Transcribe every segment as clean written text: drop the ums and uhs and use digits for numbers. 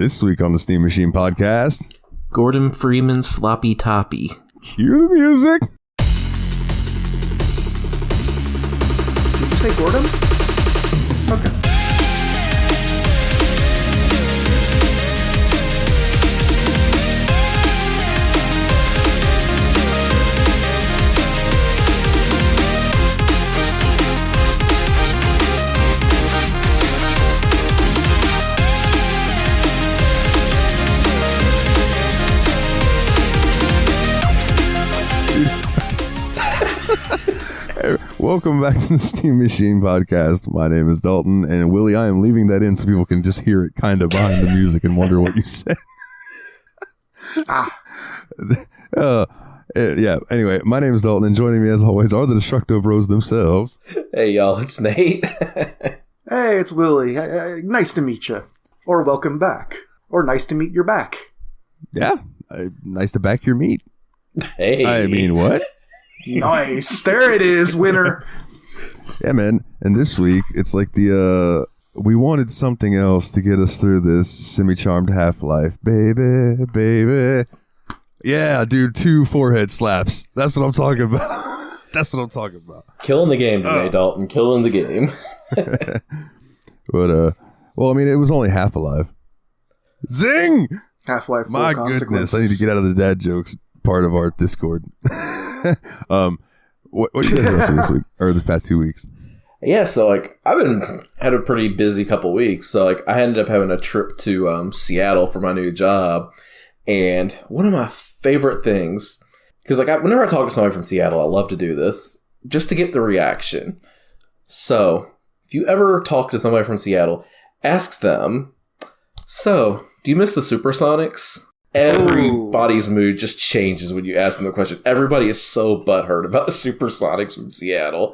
This week on the Steam Machine podcast, Gordam Freeman Sloppy Toppy. Cue the music. Did you say Gordam? Okay. Welcome back to the Steam Machine podcast. My name is Dalton, and Willie, I am leaving that in so people can just hear it kind of behind the music and wonder what you said. Yeah, anyway, my name is Dalton, and joining me as always are the Destructo Bros themselves. Hey y'all, it's Nate. Hey, it's Willie. Nice to meet you. Or welcome back. Or nice to meet your back. Yeah, nice to back your meat. Hey. I mean, what? Nice. There it is, winner. Yeah, man. And this week, it's like we wanted something else to get us through this semi-charmed half-life. Baby. Yeah, dude, 2 forehead slaps. That's what I'm talking about. That's what I'm talking about. Killing the game today, Dalton. Killing the game. But, well, I mean, it was only half alive. Zing! Half-Life full My goodness, I need to get out of the dad jokes part of our Discord. What you guys are up to this week or the past 2 weeks? Yeah, so like I've had a pretty busy couple weeks. So like I ended up having a trip to Seattle for my new job, and one of my favorite things, because like whenever I talk to somebody from Seattle, I love to do this just to get the reaction. So if you ever talk to somebody from Seattle, ask them, "So do you miss the Supersonics?" Everybody's mood just changes when you ask them the question. Everybody is so butthurt about the Supersonics from Seattle.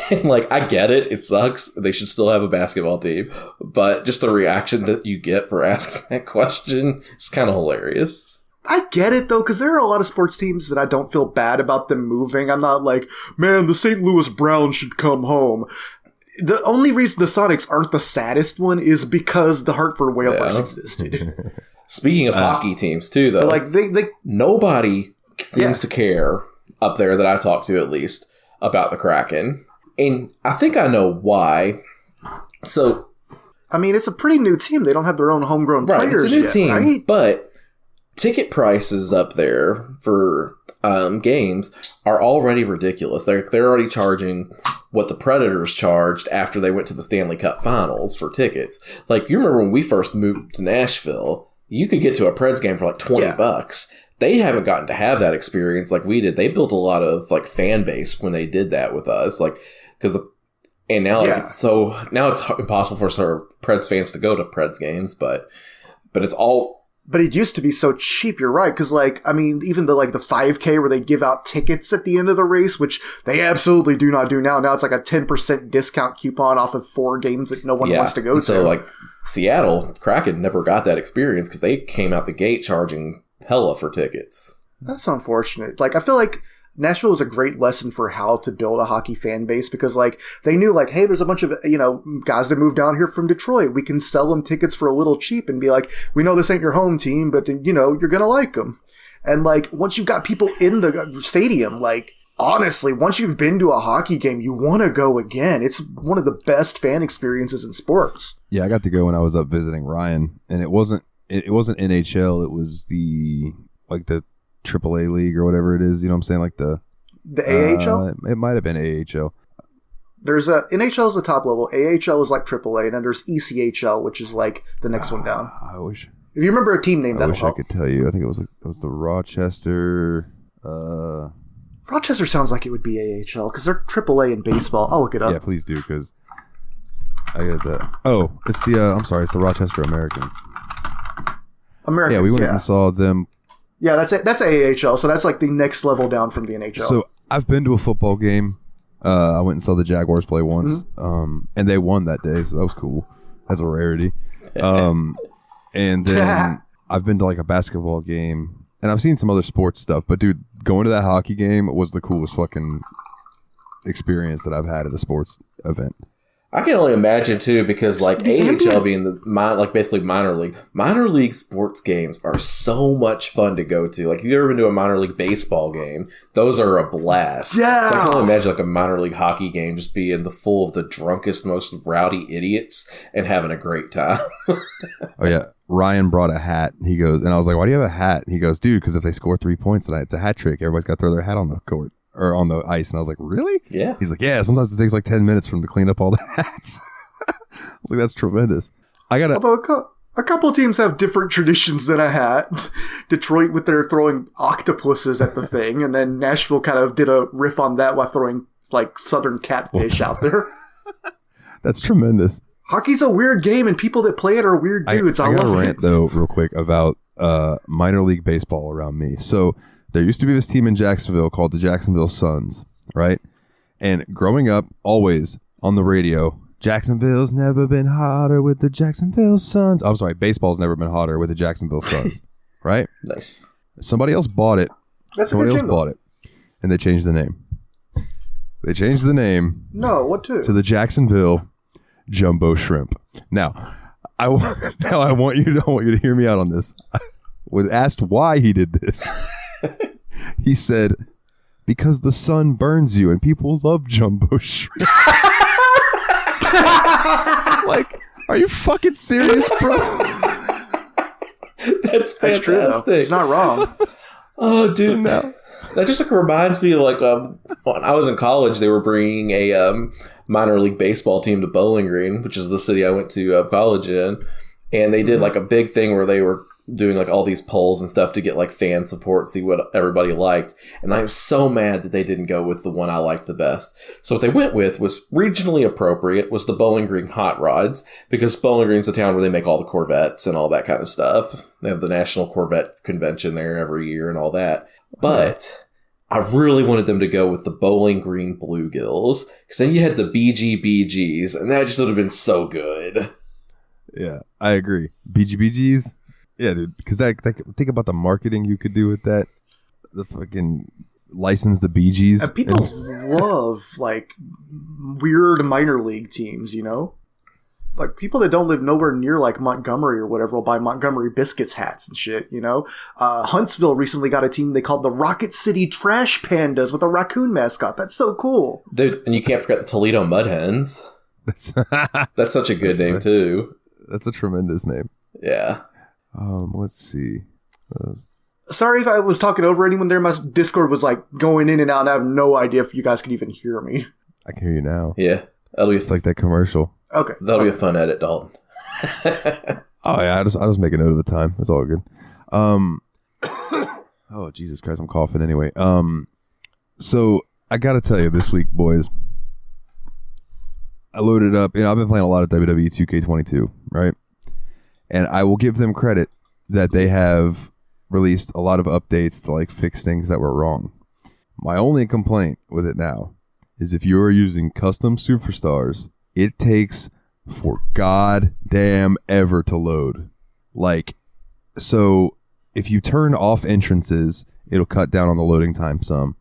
And like, I get it. It sucks. They should still have a basketball team. But just the reaction that you get for asking that question is kind of hilarious. I get it, though, because there are a lot of sports teams that I don't feel bad about them moving. I'm not like, man, the St. Louis Browns should come home. The only reason the Sonics aren't the saddest one is because the Hartford Whalers existed. Speaking of hockey teams, too, though, like nobody seems to care up there that I talk to, at least, about the Kraken. And I think I know why. So, I mean, it's a pretty new team. They don't have their own homegrown players it's a new yet, team, right? But ticket prices up there for games are already ridiculous. They're already charging what the Predators charged after they went to the Stanley Cup Finals for tickets. Like, you remember when we first moved to Nashville, you could get to a Preds game for like $20. They haven't gotten to have that experience like we did. They built a lot of like fan base when they did that with us, like now it's impossible for sort of Preds fans to go to Preds games, but it's all. But it used to be so cheap. You're right, because like I mean, even the 5K where they give out tickets at the end of the race, which they absolutely do not do now. Now it's like a 10% discount coupon off of 4 games that no one wants to go to. So like Seattle Kraken never got that experience because they came out the gate charging hella for tickets. That's unfortunate. Like I feel like Nashville was a great lesson for how to build a hockey fan base because, like, they knew, like, hey, there's a bunch of, guys that moved down here from Detroit. We can sell them tickets for a little cheap and be like, we know this ain't your home team, but, you're going to like them. And, like, once you've got people in the stadium, like, honestly, once you've been to a hockey game, you want to go again. It's one of the best fan experiences in sports. Yeah, I got to go when I was up visiting Ryan, and it wasn't NHL. It was the AAA league or whatever it is, you know what I'm saying? Like the AHL? It might have been AHL. There's NHL is the top level. AHL is like AAA, and then there's ECHL, which is like the next one down. I wish. If you remember a team name, I wish I could tell you. I think it was the Rochester. Rochester sounds like it would be AHL because they're AAA in baseball. I'll look it up. Yeah, please do, because I get that. Oh, it's it's the Rochester Americans. Yeah, we went and saw them. Yeah, that's it. That's AHL, so that's like the next level down from the NHL. So I've been to a football game. I went and saw the Jaguars play once, and they won that day, so that was cool. That's a rarity. And then I've been to like a basketball game, and I've seen some other sports stuff. But dude, going to that hockey game was the coolest fucking experience that I've had at a sports event. I can only imagine too, because like AHL being basically minor league sports games are so much fun to go to. Like, if you've ever been to a minor league baseball game, those are a blast. Yeah. So I can only imagine like a minor league hockey game just being full of the drunkest, most rowdy idiots and having a great time. Oh yeah, Ryan brought a hat. He goes, and I was like, "Why do you have a hat?" He goes, "Dude, because if they score 3 points tonight, it's a hat trick. Everybody's got to throw their hat on the court or on the ice." And I was like, "Really?" Yeah. He's like, "Yeah. Sometimes it takes like 10 minutes for them to clean up all the hats." I was like, "That's tremendous." Although a couple of teams have different traditions than a hat. Detroit with their throwing octopuses at the thing, and then Nashville kind of did a riff on that while throwing like southern catfish out there. That's tremendous. Hockey's a weird game, and people that play it are weird dudes. I love got a it. rant though, real quick, about minor league baseball around me. So there used to be this team in Jacksonville called the Jacksonville Suns, right? And growing up, always on the radio, Jacksonville's never been hotter with the Jacksonville Suns. I'm sorry, baseball's never been hotter with the Jacksonville Suns, right? Nice. Somebody else bought it. Somebody else bought it, and they changed the name. They changed the name. No, what to? To the Jacksonville Jumbo Shrimp. Now, I want you to hear me out on this. I was asked why he did this. He said, "Because the sun burns you, and people love Jumbo Shrimp." Like, are you fucking serious, bro? That's fantastic. That's true, though. It's not wrong. Oh, dude. So now, that just reminds me of when I was in college, they were bringing a minor league baseball team to Bowling Green, which is the city I went to college in. And they did a big thing where they were doing all these polls and stuff to get fan support, see what everybody liked. And I was so mad that they didn't go with the one I liked the best. So what they went with was regionally appropriate, was the Bowling Green Hot Rods, because Bowling Green's a town where they make all the Corvettes and all that kind of stuff. They have the National Corvette Convention there every year and all that. But I really wanted them to go with the Bowling Green Bluegills, because then you had the BGBGs, and that just would have been so good. yeah, I agree. BGBGs. Yeah, dude, because think about the marketing you could do with that. The fucking license the Bee Gees. And people love weird minor league teams, people that don't live nowhere near Montgomery or whatever will buy Montgomery Biscuits hats and shit, Huntsville recently got a team they called the Rocket City Trash Pandas with a raccoon mascot. That's so cool. Dude, and you can't forget the Toledo Mud Hens. That's such a good name too. That's a tremendous name. Yeah. Let's see. Sorry if I was talking over anyone there. My Discord was going in and out, and I have no idea if you guys can even hear me. I can hear you now. Yeah. It's like that commercial. Okay. That'll be a fun edit, Dalton. Oh yeah, I'll just make a note of the time. It's all good. Oh Jesus Christ, I'm coughing anyway. So I gotta tell you, this week, boys, I loaded up. I've been playing a lot of WWE 2K22, right? And I will give them credit that they have released a lot of updates to fix things that were wrong. My only complaint with it now is if you are using custom superstars, it takes for goddamn ever to load. So if you turn off entrances, it'll cut down on the loading time some.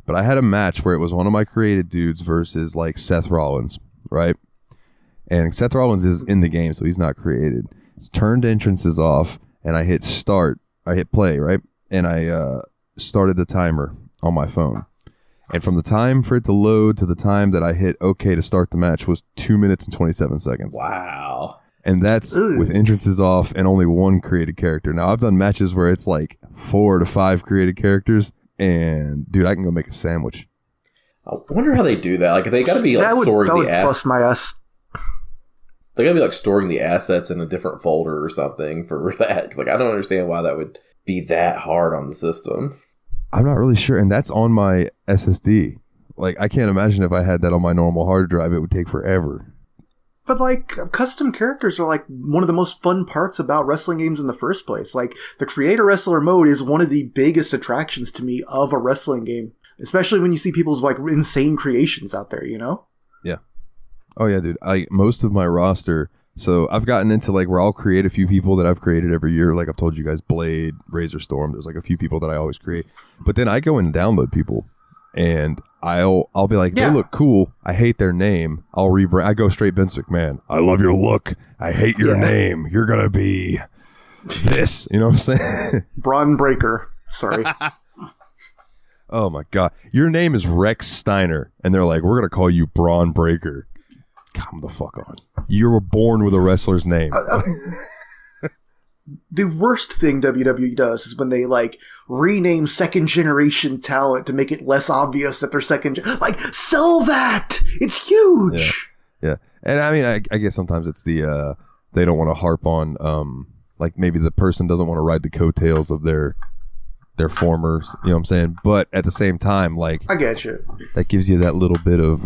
But I had a match where it was one of my created dudes versus Seth Rollins, right? And Seth Rollins is in the game, so he's not created. It's turned entrances off, and I hit start. I hit play, right? And I started the timer on my phone. And from the time for it to load to the time that I hit OK to start the match was 2 minutes and 27 seconds. Wow. And that's with entrances off and only one created character. Now, I've done matches where it's 4 to 5 created characters, and, dude, I can go make a sandwich. I wonder how they do that. They got to be storing the assets. Bust my ass. They got to be storing the assets in a different folder or something for that. Because I don't understand why that would be that hard on the system. I'm not really sure, and that's on my SSD. I can't imagine if I had that on my normal hard drive, it would take forever. But custom characters are one of the most fun parts about wrestling games in the first place. The creator wrestler mode is one of the biggest attractions to me of a wrestling game, especially when you see people's insane creations out there, Yeah. Oh yeah, dude. Most of my roster. So I've gotten into where I'll create a few people that I've created every year. I've told you guys, Blade, Razor Storm. There's a few people that I always create. But then I go and download people, and I'll be like, they look cool. I hate their name. I'll rebrand. I go straight Vince McMahon. I love your look. I hate your name. You're gonna be this. You know what I'm saying? Braun Breaker. Sorry. Oh my God. Your name is Rex Steiner, and they're like, we're gonna call you Braun Breaker. Come the fuck on. You were born with a wrestler's name. The worst thing WWE does is when they like rename second generation talent to make it less obvious that they're like, sell that. It's huge. Yeah. And I mean, I guess sometimes it's the they don't want to harp on like maybe the person doesn't want to ride the coattails of their former, you know what I'm saying? But at the same time, like, I get you. That gives you that little bit of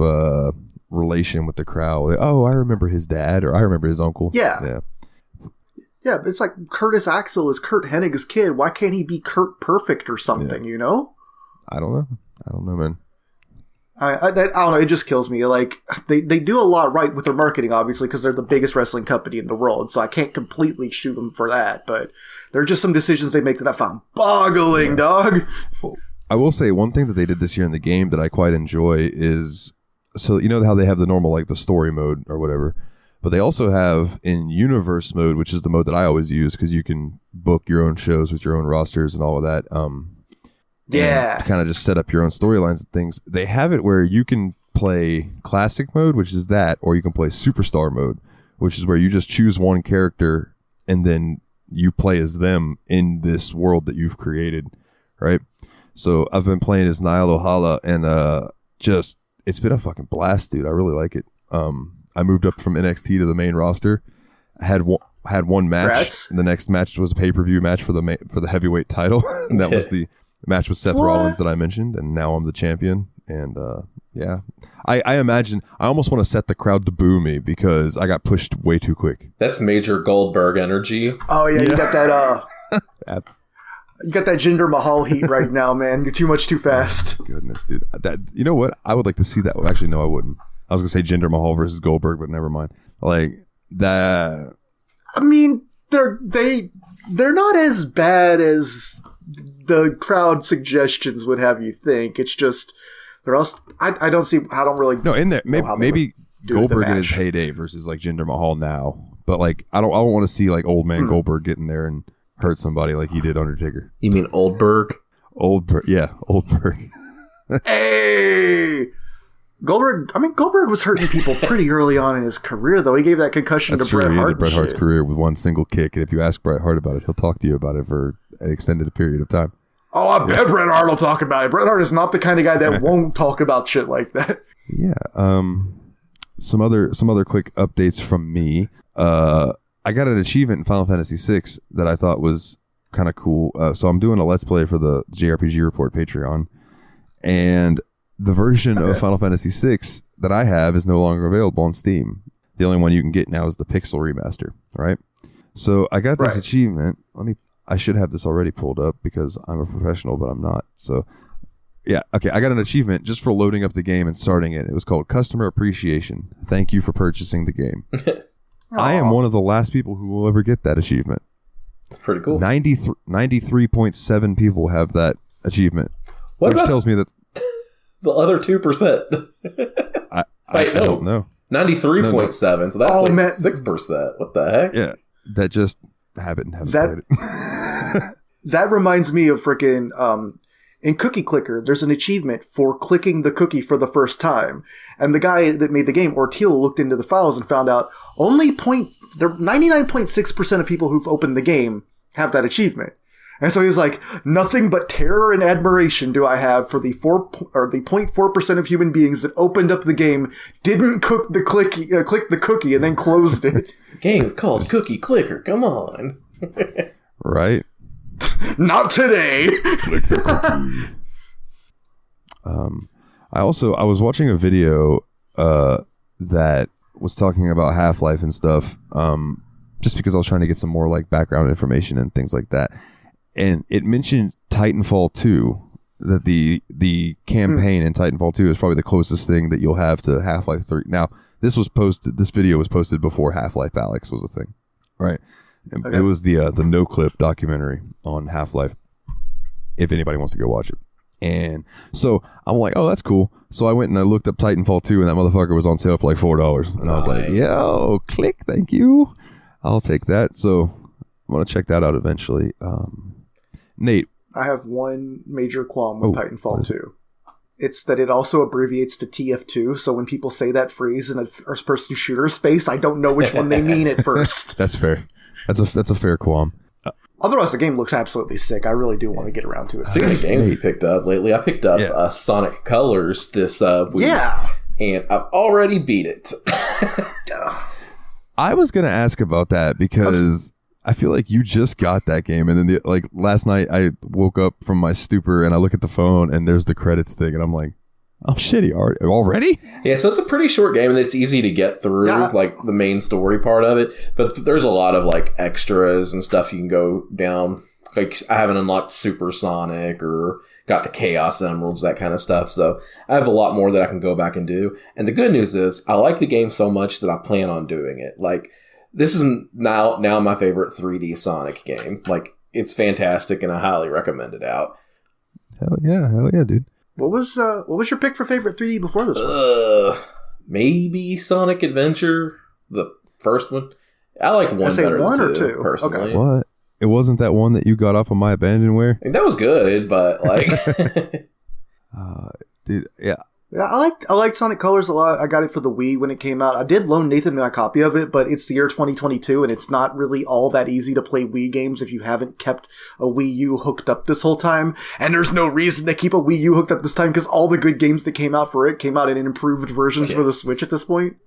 relation with the crowd. Like, oh, I remember his dad, or I remember his uncle. Yeah. Yeah, it's like Curtis Axel is Kurt Hennig's kid. Why can't he be Kurt Perfect or something, you know? I don't know, man. I don't know. It just kills me. Like, they do a lot right with their marketing, obviously, because they're the biggest wrestling company in the world. So I can't completely shoot them for that. But there are just some decisions they make that I found boggling, dog. Well, I will say one thing that they did this year in the game that I quite enjoy is, so you know how they have the normal, like the story mode or whatever. But they also have in universe mode, which is the mode that I always use because you can book your own shows with your own rosters and all of that. Kind of just set up your own storylines and things. They have it where you can play classic mode, which is that, or you can play superstar mode, which is where you just choose one character and then you play as them in this world that you've created, right? So I've been playing as Nile Ohala, and just it's been a fucking blast, dude. I really like it. I moved up from NXT to the main roster. I had one match. And the next match was a pay-per-view match for the heavyweight title. And that was the match with Seth Rollins that I mentioned. And now I'm the champion. And I imagine I almost want to set the crowd to boo me because I got pushed way too quick. That's major Goldberg energy. Oh yeah, you got that. You got that Jinder Mahal heat right now, man. You're too much too fast. Oh, goodness, dude. You know what? I would like to see that. Actually, no, I wouldn't. I was gonna say Jinder Mahal versus Goldberg, but never mind. Like that. I mean, they're not as bad as the crowd suggestions would have you think. It's just they're also. I don't see. I don't really. No, in there maybe Goldberg in his heyday versus like Jinder Mahal now, but like I don't want to see like old man Goldberg getting there and hurt somebody like he did Undertaker. You mean Oldberg? Oldberg, yeah, Oldberg. Hey. Goldberg was hurting people pretty early on in his career, though. He gave that concussion to Bret Hart. He ended Bret Hart's career with one single kick, and if you ask Bret Hart about it, he'll talk to you about it for an extended period of time. Oh, I bet Bret Hart will talk about it. Bret Hart is not the kind of guy that won't talk about shit like that. Yeah. Some other quick updates from me. I got an achievement in Final Fantasy VI that I thought was kind of cool. So I'm doing a Let's Play for the JRPG Report Patreon, and the version of Final Fantasy VI that I have is no longer available on Steam. The only one you can get now is the Pixel Remaster, right? So I got this achievement. I should have this already pulled up because I'm a professional, but I'm not. So yeah, okay. I got an achievement just for loading up the game and starting it. It was called Customer Appreciation. Thank you for purchasing the game. I am one of the last people who will ever get that achievement. It's pretty cool. 93.7 people have that achievement, which tells me that the other 2%. I don't know. 93.7. So that's 6%. What the heck? Yeah, that just haven't played it. That reminds me of freaking in Cookie Clicker. There's an achievement for clicking the cookie for the first time, and the guy that made the game, Orteal, looked into the files and found out only 99.6% of people who've opened the game have that achievement. And so he's like, nothing but terror and admiration do I have for the 0.4% of human beings that opened up the game, didn't click the cookie, and then closed it. The game's called Cookie Clicker. Come on. Right? Not today. Click the cookie. I was watching a video that was talking about Half-Life and stuff, just because I was trying to get some more like background information and things like that. And it mentioned Titanfall 2, that the campaign in Titanfall 2 is probably the closest thing that you'll have to Half-Life 3. Now, this video was posted before Half-Life Alyx was a thing, right? Okay. It was the No Clip documentary on Half-Life, if anybody wants to go watch it. And so I'm like, oh, that's cool. So I went and I looked up Titanfall 2, and that motherfucker was on sale for like $4. And I was like, yo, click, thank you. I'll take that. So I'm going to check that out eventually. Nate. I have one major qualm with Titanfall 2. It's that it also abbreviates to TF2, so when people say that phrase in a first-person shooter space, I don't know which one they mean at first. That's fair. That's a fair qualm. Otherwise, the game looks absolutely sick. I really do want to get around to it. Speaking of games we picked up lately, I picked up Sonic Colors this week. Yeah. And I've already beat it. I was going to ask about that because I feel like you just got that game. And then last night I woke up from my stupor and I look at the phone and there's the credits thing. And I'm like, oh, shit, already? Yeah, so it's a pretty short game and it's easy to get through, like the main story part of it. But there's a lot of like extras and stuff you can go down. Like I haven't unlocked Supersonic or got the Chaos Emeralds, that kind of stuff. So I have a lot more that I can go back and do. And the good news is I like the game so much that I plan on doing it. Like this is now my favorite 3D Sonic game. Like it's fantastic and I highly recommend it out. Hell yeah, dude. What was your pick for favorite 3D before this one? Maybe Sonic Adventure, the first one. I like one better than two, personally. Okay. What? It wasn't that one that you got off of My Abandonware? That was good, but like, dude, yeah. Yeah, I liked Sonic Colors a lot. I got it for the Wii when it came out. I did loan Nathan my copy of it, but it's the year 2022, and it's not really all that easy to play Wii games if you haven't kept a Wii U hooked up this whole time. And there's no reason to keep a Wii U hooked up this time because all the good games that came out for it came out in improved versions for the Switch at this point.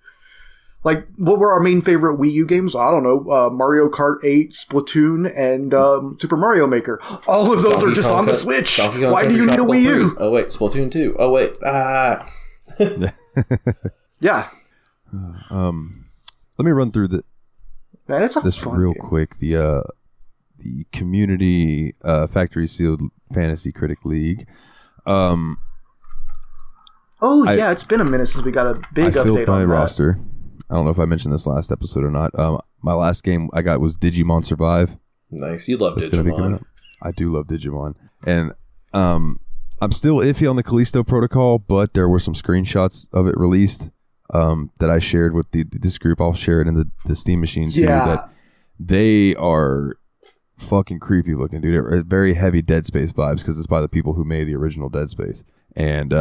Like, what were our main favorite Wii U games? I don't know. Mario Kart 8, Splatoon, and Super Mario Maker. All of those are just on the Switch. Why do you need a Wii U? Oh, wait. Splatoon 2. Oh, wait. Yeah. Let me run through this real quick. The community Factory Sealed Fantasy Critic League. It's been a minute since we got a big update on that. Roster. I don't know if I mentioned this last episode or not. My last game I got was Digimon Survive. Nice. You love Digimon. I do love Digimon. And I'm still iffy on the Callisto Protocol, but there were some screenshots of it released that I shared with this group. I'll share it in the Steam machine too. Yeah. That they are fucking creepy looking, dude. Very heavy Dead Space vibes because it's by the people who made the original Dead Space. And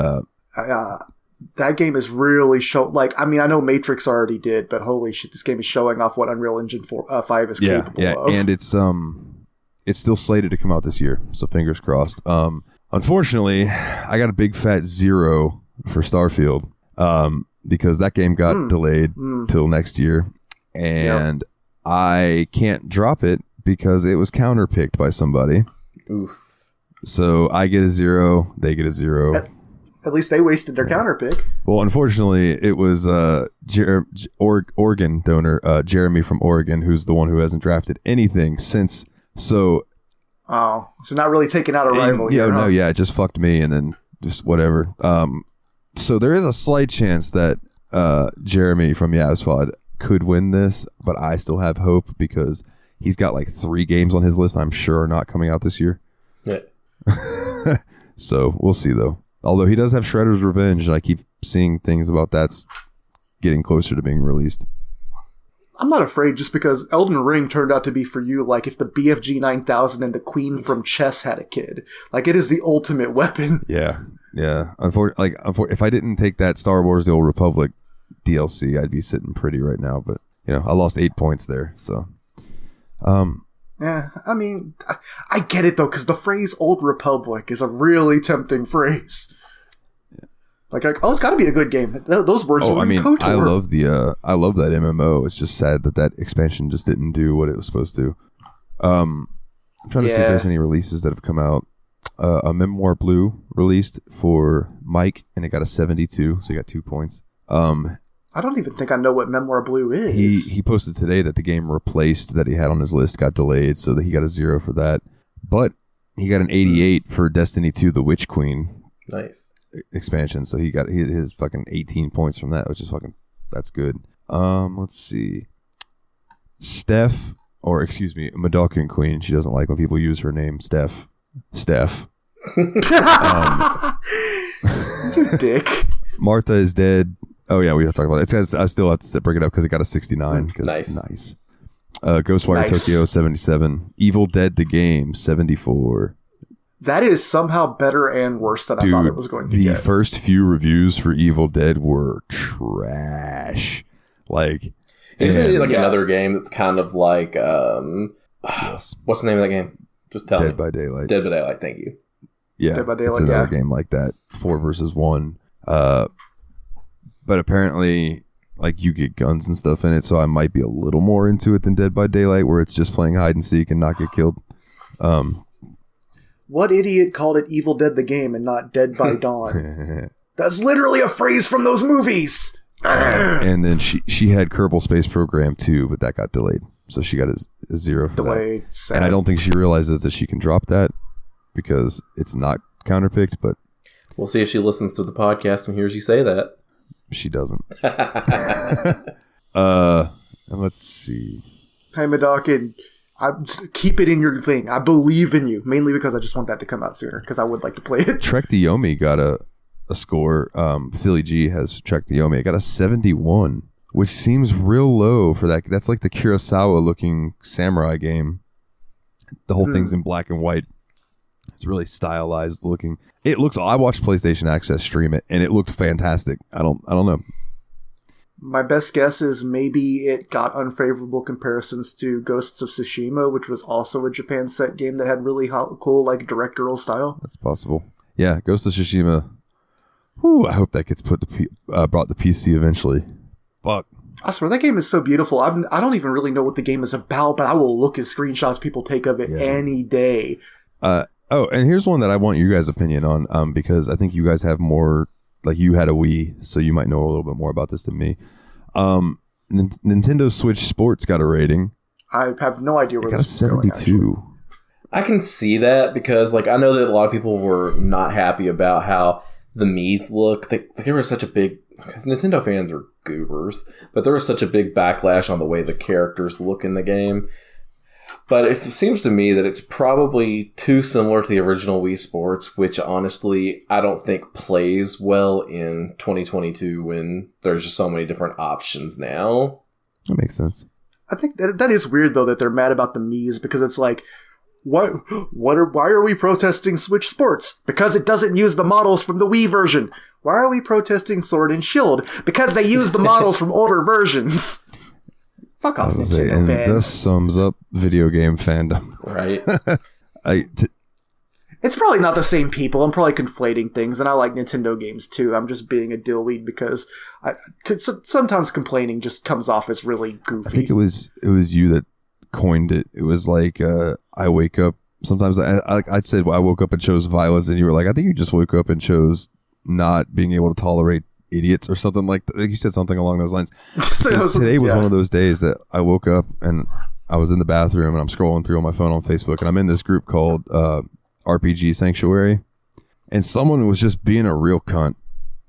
that game is really I know Matrix already did, but holy shit, this game is showing off what Unreal Engine 5 is capable of. And it's still slated to come out this year, so fingers crossed. Unfortunately, I got a big fat 0 for Starfield because that game got delayed till next year, and I can't drop it because it was counterpicked by somebody. Oof. So I get a 0, they get a 0. At least they wasted their counter pick. Well, unfortunately, it was Oregon donor Jeremy from Oregon, who's the one who hasn't drafted anything since. So not really taking out a rival. It just fucked me, and then just whatever. So there is a slight chance that Jeremy from YABSPOD could win this, but I still have hope because he's got like 3 games on his list I'm sure are not coming out this year. Yeah. So we'll see though. Although he does have Shredder's Revenge, and I keep seeing things about that's getting closer to being released. I'm not afraid just because Elden Ring turned out to be for you like if the BFG 9000 and the Queen from Chess had a kid. Like, it is the ultimate weapon. Yeah. Unfortunately, if I didn't take that Star Wars The Old Republic DLC, I'd be sitting pretty right now. But, I lost 8 points there, so... Yeah, I mean, I get it though, because the phrase "Old Republic" is a really tempting phrase. Yeah. Like, it's got to be a good game. Those words. I love that MMO. It's just sad that expansion just didn't do what it was supposed to. I'm trying to see if there's any releases that have come out. A Memoir Blue released for Mike, and it got a 72, so he got 2 points. I don't even think I know what Memoir Blue is. He posted today that the game replaced that he had on his list got delayed, so that he got a 0 for that. But he got an 88 for Destiny 2: The Witch Queen. Nice expansion. So he got his fucking 18 points from that, which is that's good. Let's see. Medallion Queen. She doesn't like when people use her name, Steph. You dick. Martha is Dead. Oh yeah, we have to talk about it. I still have to bring it up because it got a 69. Nice. Ghostwire Tokyo 77. Evil Dead the Game 74. That is somehow better and worse than I thought it was going to get. The first few reviews for Evil Dead were trash. Like, isn't it like another game that's kind of like what's the name of that game? Just tell me. Dead by Daylight. Dead by Daylight. Thank you. Yeah, Dead by Daylight, it's another game like that. 4 versus 1. But apparently, like, you get guns and stuff in it, so I might be a little more into it than Dead by Daylight, where it's just playing hide and seek and not get killed. What idiot called it Evil Dead the Game and not Dead by Dawn? That's literally a phrase from those movies! And then she had Kerbal Space Program too, but that got delayed. So she got a 0 for delayed, that. sad. And I don't think she realizes that she can drop that because it's not counterpicked, but... We'll see if she listens to the podcast and hears you say that. She doesn't. And let's see. Hey, Madokin, keep it in your thing. I believe in you, mainly because I just want that to come out sooner, because I would like to play it. Trek the Yomi got a score. Philly G has Trek the Yomi. It got a 71, which seems real low for that. That's like the Kurosawa-looking samurai game. The whole thing's in black and white. It's really stylized looking. It looks. I watched PlayStation Access stream it, and it looked fantastic. I don't know. My best guess is maybe it got unfavorable comparisons to Ghosts of Tsushima, which was also a Japan set game that had really cool like directorial style. That's possible. Yeah, Ghost of Tsushima. Whew, I hope that gets brought to PC eventually. Fuck. I swear, that game is so beautiful. I don't even really know what the game is about, but I will look at screenshots people take of it any day. Oh, and here's one that I want your guys' opinion on, because I think you guys have more, like, you had a Wii, so you might know a little bit more about this than me. Nintendo Switch Sports got a rating. I have no idea where this is going. Got a 72. I can see that because, like, I know that a lot of people were not happy about how the Mii's look. There was such a big... Because Nintendo fans are goobers, but there was such a big backlash on the way the characters look in the game. But it seems to me that it's probably too similar to the original Wii Sports, which honestly I don't think plays well in 2022 when there's just so many different options now. That makes sense. I think that is weird though that they're mad about the Mii's, because it's like, why are we protesting Switch Sports? Because it doesn't use the models from the Wii version. Why are we protesting Sword and Shield? Because they use the models from older versions. Fuck off, Nintendo fans. This sums up video game fandom. Right. It's probably not the same people. I'm probably conflating things, and I like Nintendo games too. I'm just being a dillweed because sometimes complaining just comes off as really goofy. I think it was you that coined it. It was like, I wake up. Sometimes I said, well, I woke up and chose violence, and you were like, I think you just woke up and chose not being able to tolerate idiots or something like that. You said something along those lines. Today was one of those days that I woke up and I was in the bathroom and I'm scrolling through on my phone on Facebook, and I'm in this group called RPG Sanctuary, and someone was just being a real cunt,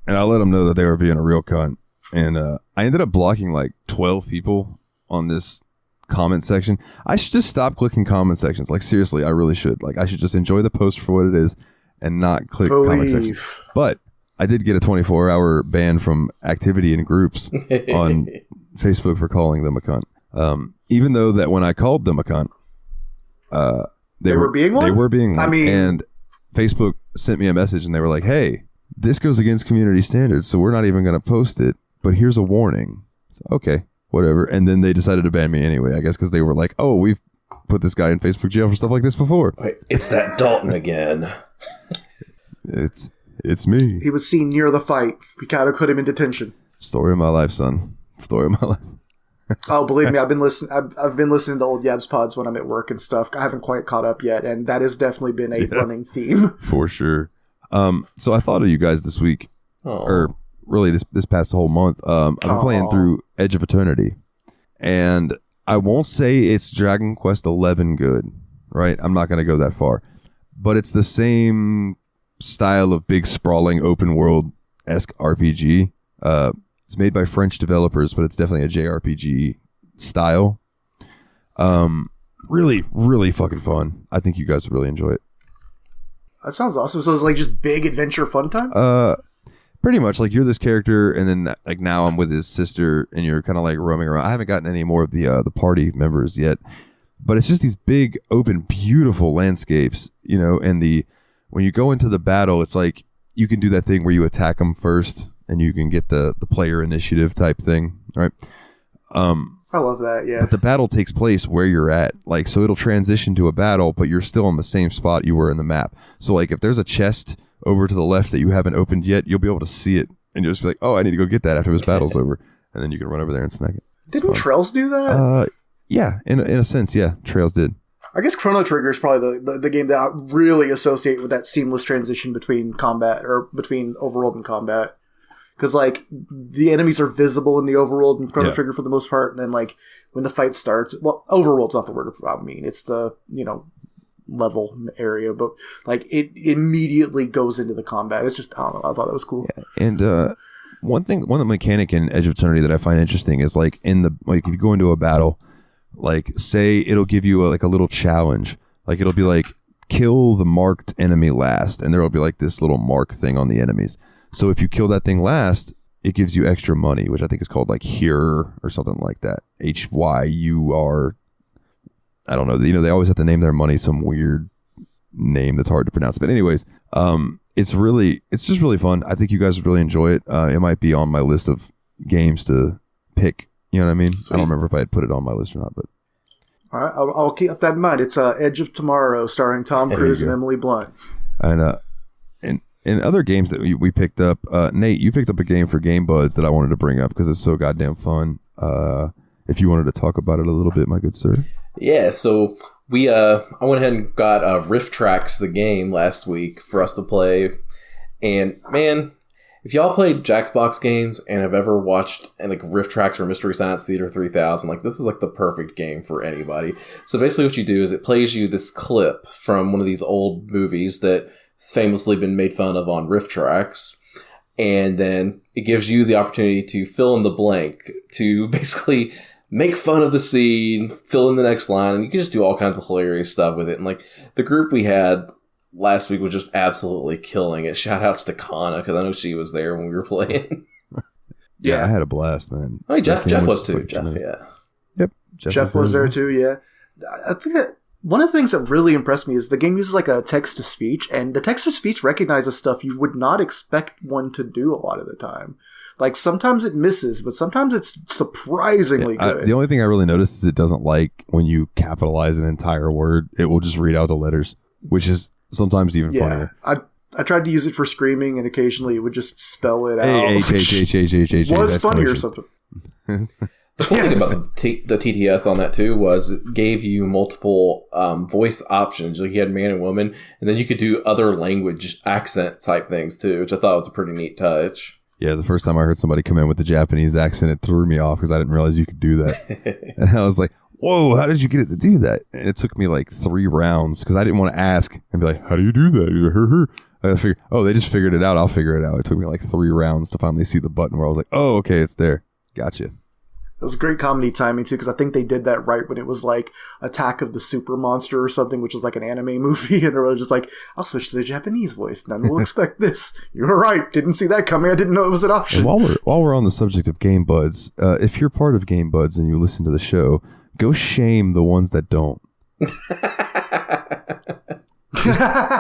and I let them know that they were being a real cunt, and I ended up blocking like 12 people on this comment section. I should just stop clicking comment sections. Like, seriously, I really should. Like, I should just enjoy the post for what it is and not click comment sections. But I did get a 24-hour ban from activity in groups on Facebook for calling them a cunt. Even though that when I called them a cunt, they were being one? They were being one. I mean, and Facebook sent me a message and they were like, hey, this goes against community standards, so we're not even going to post it, but here's a warning. So, okay, whatever. And then they decided to ban me anyway, I guess, because they were like, oh, we've put this guy in Facebook jail for stuff like this before. Wait, it's that Dalton again. It's me. He was seen near the fight. We gotta put him in detention. Story of my life, son. Story of my life. Oh, believe me, I've been listening to old YABSPODs when I'm at work and stuff. I haven't quite caught up yet, and that has definitely been a running theme. For sure. So I thought of you guys this week, or really this past whole month. I've been playing through Edge of Eternity, and I won't say it's Dragon Quest XI good, right? I'm not going to go that far, but it's the same style of big sprawling open world-esque RPG. It's made by French developers, but it's definitely a JRPG style. Really, really fucking fun. I think you guys would really enjoy it. That sounds awesome. So it's like just big adventure fun time? Pretty much. Like, you're this character, and then like now I'm with his sister, and you're kind of like roaming around. I haven't gotten any more of the party members yet, but it's just these big, open, beautiful landscapes, you know. And when you go into the battle, it's like you can do that thing where you attack them first, and you can get the player initiative type thing, right? I love that, yeah. But the battle takes place where you're at. Like, so it'll transition to a battle, but you're still on the same spot you were in the map. So, like, if there's a chest over to the left that you haven't opened yet, you'll be able to see it. And you'll just be like, oh, I need to go get that after this battle's over. And then you can run over there and snag it. Didn't Trails do that? Yeah, in a sense, yeah. Trails did. I guess Chrono Trigger is probably the game that I really associate with that seamless transition between combat, or between overworld and combat. Because, like, the enemies are visible in the overworld and Chrono Trigger for the most part, and then, like, when the fight starts, well, overworld's not the word I mean, it's the, you know, level area, but, like, it immediately goes into the combat. It's just, I don't know, I thought that was cool. Yeah. And one mechanic in Edge of Eternity that I find interesting is, like, if you go into a battle, like, say it'll give you a little challenge. Like, it'll be like, kill the marked enemy last, and there will be, like, this little mark thing on the enemies. So if you kill that thing last, it gives you extra money, which I think is called like Hyur or something like that. Hyur. I don't know. You know, they always have to name their money some weird name that's hard to pronounce. But anyways, it's just really fun. I think you guys would really enjoy it. It might be on my list of games to pick. You know what I mean? Sweet. I don't remember if I had put it on my list or not, but. All right, I'll keep that in mind. It's Edge of Tomorrow, starring Tom Cruise and Emily Blunt. And other games that we picked up, Nate, you picked up a game for GameBuds that I wanted to bring up because it's so goddamn fun. If you wanted to talk about it a little bit, my good sir. Yeah, so I went ahead and got Rift Tracks, the game, last week for us to play. And, man, if y'all played Jackbox games and have ever watched like Rift Tracks or Mystery Science Theater 3000, like, this is like the perfect game for anybody. So basically what you do is it plays you this clip from one of these old movies that has famously been made fun of on Rift Tracks, and then it gives you the opportunity to fill in the blank, to basically make fun of the scene, fill in the next line, and you can just do all kinds of hilarious stuff with it. And like, the group we had last week was just absolutely killing it. Shoutouts to Kana, because I know she was there when we were playing. Yeah, I had a blast, man. Oh, Jeff was too. Jeff, yeah. Yep. Jeff was there too, yeah. I think that one of the things that really impressed me is the game uses like a text-to-speech, and the text-to-speech recognizes stuff you would not expect one to do a lot of the time. Like, sometimes it misses, but sometimes it's surprisingly good. The only thing I really noticed is it doesn't like when you capitalize an entire word. It will just read out the letters, which is sometimes even funnier. I tried to use it for screaming, and occasionally it would just spell it out. H. Was funny or something. The cool thing about the TTS on that too was it gave you multiple voice options. Like, you had man and woman, and then you could do other language accent type things too, which I thought was a pretty neat touch. Yeah, the first time I heard somebody come in with the Japanese accent, it threw me off because I didn't realize you could do that. And I was like, whoa, how did you get it to do that? And it took me like 3 rounds because I didn't want to ask and be like, how do you do that? I figured, they just figured it out. I'll figure it out. It took me like 3 rounds to finally see the button where I was like, oh, okay, it's there. Gotcha. It was great comedy timing too, because I think they did that right when it was like Attack of the Super Monster or something, which was like an anime movie, and they were just like, I'll switch to the Japanese voice. None will expect this. You were right. Didn't see that coming. I didn't know it was an option. And while we're on the subject of GameBuds, if you're part of GameBuds and you listen to the show, go shame the ones that don't.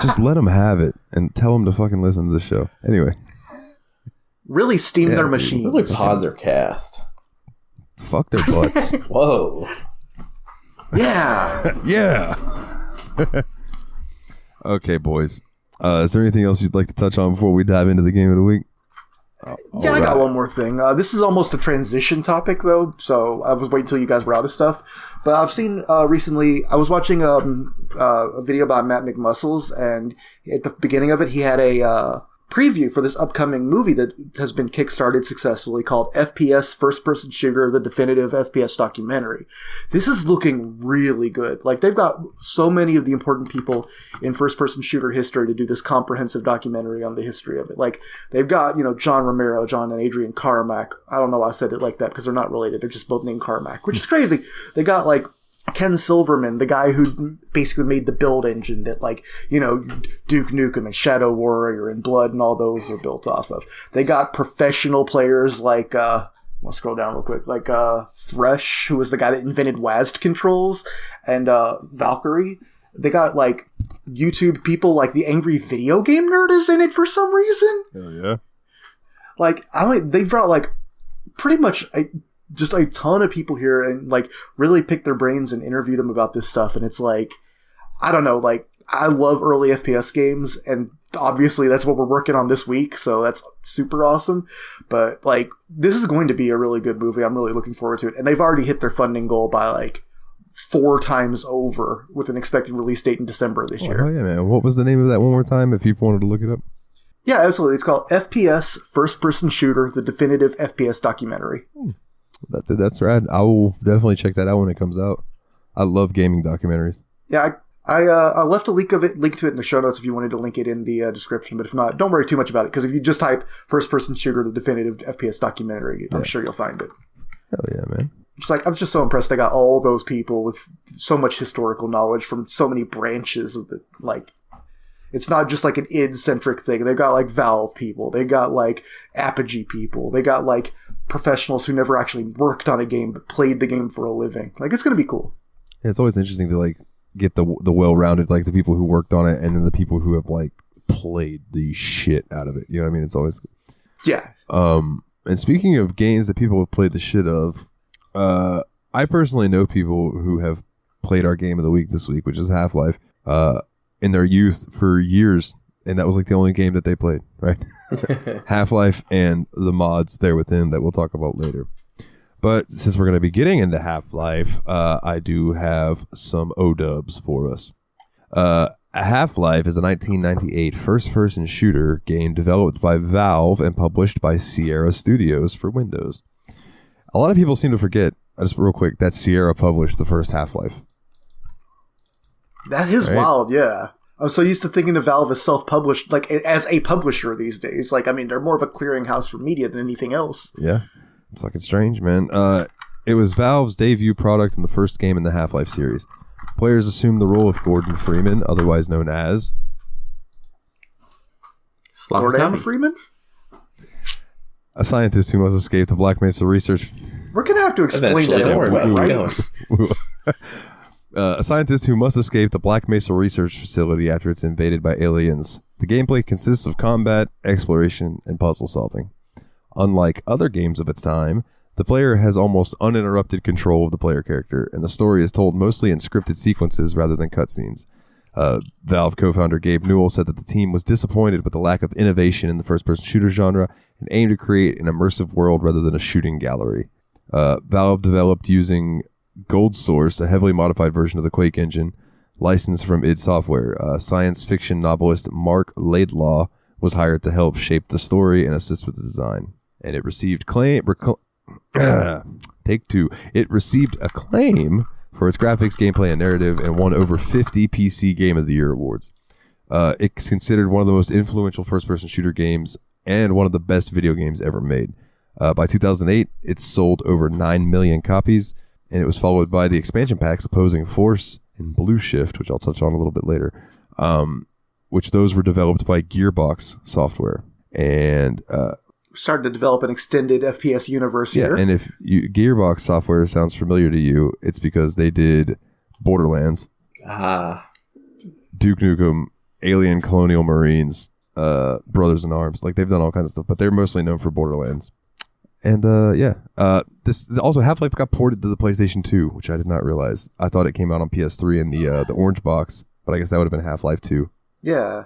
just let them have it and tell them to fucking listen to the show. Anyway. Really steam their machines. Really pod their cast. Fuck their butts. Whoa. Yeah. Yeah. Okay, boys. Is there anything else you'd like to touch on before we dive into the game of the week? Yeah, I got one more thing. This is almost a transition topic, though, so I was waiting until you guys were out of stuff. But I've seen recently, I was watching a video by Matt McMuscles, and at the beginning of it, he had a preview for this upcoming movie that has been kickstarted successfully called FPS First Person Shooter, the definitive FPS documentary. This is looking really good. Like, they've got so many of the important people in first person shooter history to do this comprehensive documentary on the history of it. Like, they've got, John Romero, John and Adrian Carmack. I don't know why I said it like that because they're not related. They're just both named Carmack, which is crazy. They got like Ken Silverman, the guy who basically made the build engine that, like, you know, Duke Nukem and Shadow Warrior and Blood and all those are built off of. They got professional players like, I'll scroll down real quick, like Thresh, who was the guy that invented WASD controls, and Valkyrie. They got, like, YouTube people like the Angry Video Game Nerd is in it for some reason. Hell yeah. Like, they brought, like, pretty much just a ton of people here and, like, really picked their brains and interviewed them about this stuff. And it's like, I don't know, like, I love early FPS games, and obviously that's what we're working on this week, so that's super awesome. But, like, this is going to be a really good movie. I'm really looking forward to it. And they've already hit their funding goal by, like, 4 times over, with an expected release date in December this year. Oh, yeah, man. What was the name of that one more time, if people wanted to look it up? Yeah, absolutely. It's called FPS First Person Shooter, the definitive FPS documentary. That's rad. I will definitely check that out when it comes out. I love gaming documentaries. Yeah, I left a link to it in the show notes if you wanted to link it in the description. But if not, don't worry too much about it, because if you just type First Person Shooter, the definitive FPS documentary, I'm sure you'll find it. Hell yeah, man. It's like, I'm just so impressed they got all those people with so much historical knowledge from so many branches of the, like, it's not just like an id-centric thing. They got, like, Valve people. They got, like, Apogee people. They got, like, professionals who never actually worked on a game but played the game for a living. Like, it's going to be cool. Yeah, it's always interesting to, like, get the well-rounded, like, the people who worked on it and then the people who have, like, played the shit out of it. You know what I mean? It's always... Yeah. And speaking of games that people have played the shit of, I personally know people who have played our game of the week this week, which is Half-Life, in their youth for years, and that was like the only game that they played, right? Half-Life and the mods there within that we'll talk about later. But since we're going to be getting into Half-Life, I do have some O-dubs for us. Half-Life is a 1998 first-person shooter game developed by Valve and published by Sierra Studios for Windows. A lot of people seem to forget, just real quick, that Sierra published the first Half-Life. That is wild, yeah. I'm so used to thinking of Valve as self-published, like, as a publisher these days. Like, I mean, they're more of a clearinghouse for media than anything else. Yeah. It's fucking strange, man. It was Valve's debut product and the first game in the Half-Life series. Players assumed the role of Gordam Freeman, otherwise known as... Gordam Freeman? A scientist who must escape the Black Mesa research... We're going to have to explain that, don't worry, right? A scientist who must escape the Black Mesa research facility after it's invaded by aliens. The gameplay consists of combat, exploration, and puzzle solving. Unlike other games of its time, the player has almost uninterrupted control of the player character, and the story is told mostly in scripted sequences rather than cutscenes. Valve co-founder Gabe Newell said that the team was disappointed with the lack of innovation in the first-person shooter genre and aimed to create an immersive world rather than a shooting gallery. Valve developed using Gold Source, a heavily modified version of the Quake engine, licensed from id Software. Science fiction novelist Mark Laidlaw was hired to help shape the story and assist with the design. And it received It received acclaim for its graphics, gameplay, and narrative, and won over 50 PC Game of the Year awards. It's considered one of the most influential first-person shooter games and one of the best video games ever made. By 2008, it sold over 9 million copies, and it was followed by the expansion packs Opposing Force and Blue Shift, which I'll touch on a little bit later, which those were developed by Gearbox Software. And started to develop an extended FPS universe here. And if Gearbox Software sounds familiar to you, it's because they did Borderlands, Duke Nukem, Alien Colonial Marines, Brothers in Arms. Like, they've done all kinds of stuff, but they're mostly known for Borderlands. And this also Half-Life got ported to the PlayStation 2, which I did not realize. I thought it came out on PS3 in the orange box, but I guess that would have been Half-Life 2. Yeah.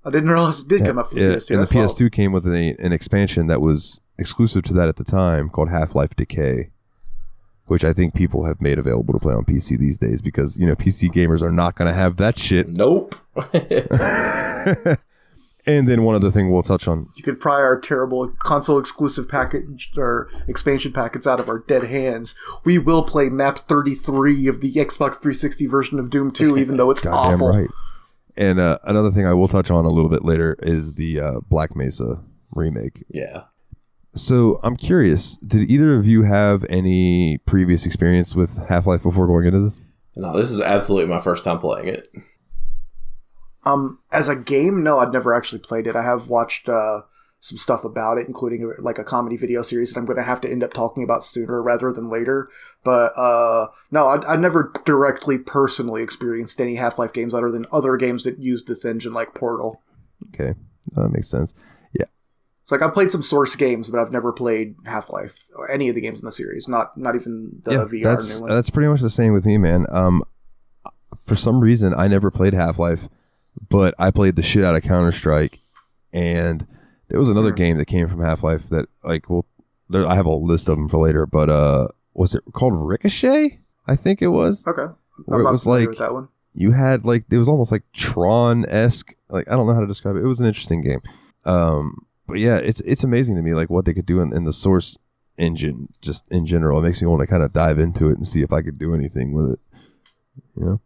I didn't realize it did come up for the PS2. And the PS2 came with an expansion that was exclusive to that at the time called Half-Life Decay, which I think people have made available to play on PC these days because, you know, PC gamers are not going to have that shit. Nope. And then one other thing we'll touch on. You could pry our terrible console exclusive package or expansion packets out of our dead hands. We will play map 33 of the Xbox 360 version of Doom 2, even though it's awful. Right. And another thing I will touch on a little bit later is the Black Mesa remake. Yeah. So I'm curious, did either of you have any previous experience with Half-Life before going into this? No, this is absolutely my first time playing it. As a game, no, I'd never actually played it. I have watched some stuff about it, including like a comedy video series that I'm going to have to end up talking about sooner rather than later. But no, I never directly, personally experienced any Half-Life games other than other games that used this engine like Portal. Okay, that makes sense. Yeah. It's like I've played some Source games, but I've never played Half-Life or any of the games in the series. Not even the VR new one. That's pretty much the same with me, man. For some reason, I never played Half-Life, but I played the shit out of Counter-Strike, and there was another game that came from Half-Life that, like, well, I have a list of them for later, but was it called Ricochet? I think it was. Okay. Where it was like, with that one. You had, like, it was almost like Tron-esque. Like, I don't know how to describe it. It was an interesting game. But yeah, it's amazing to me, like, what they could do in the Source engine, just in general. It makes me want to kind of dive into it and see if I could do anything with it. You know?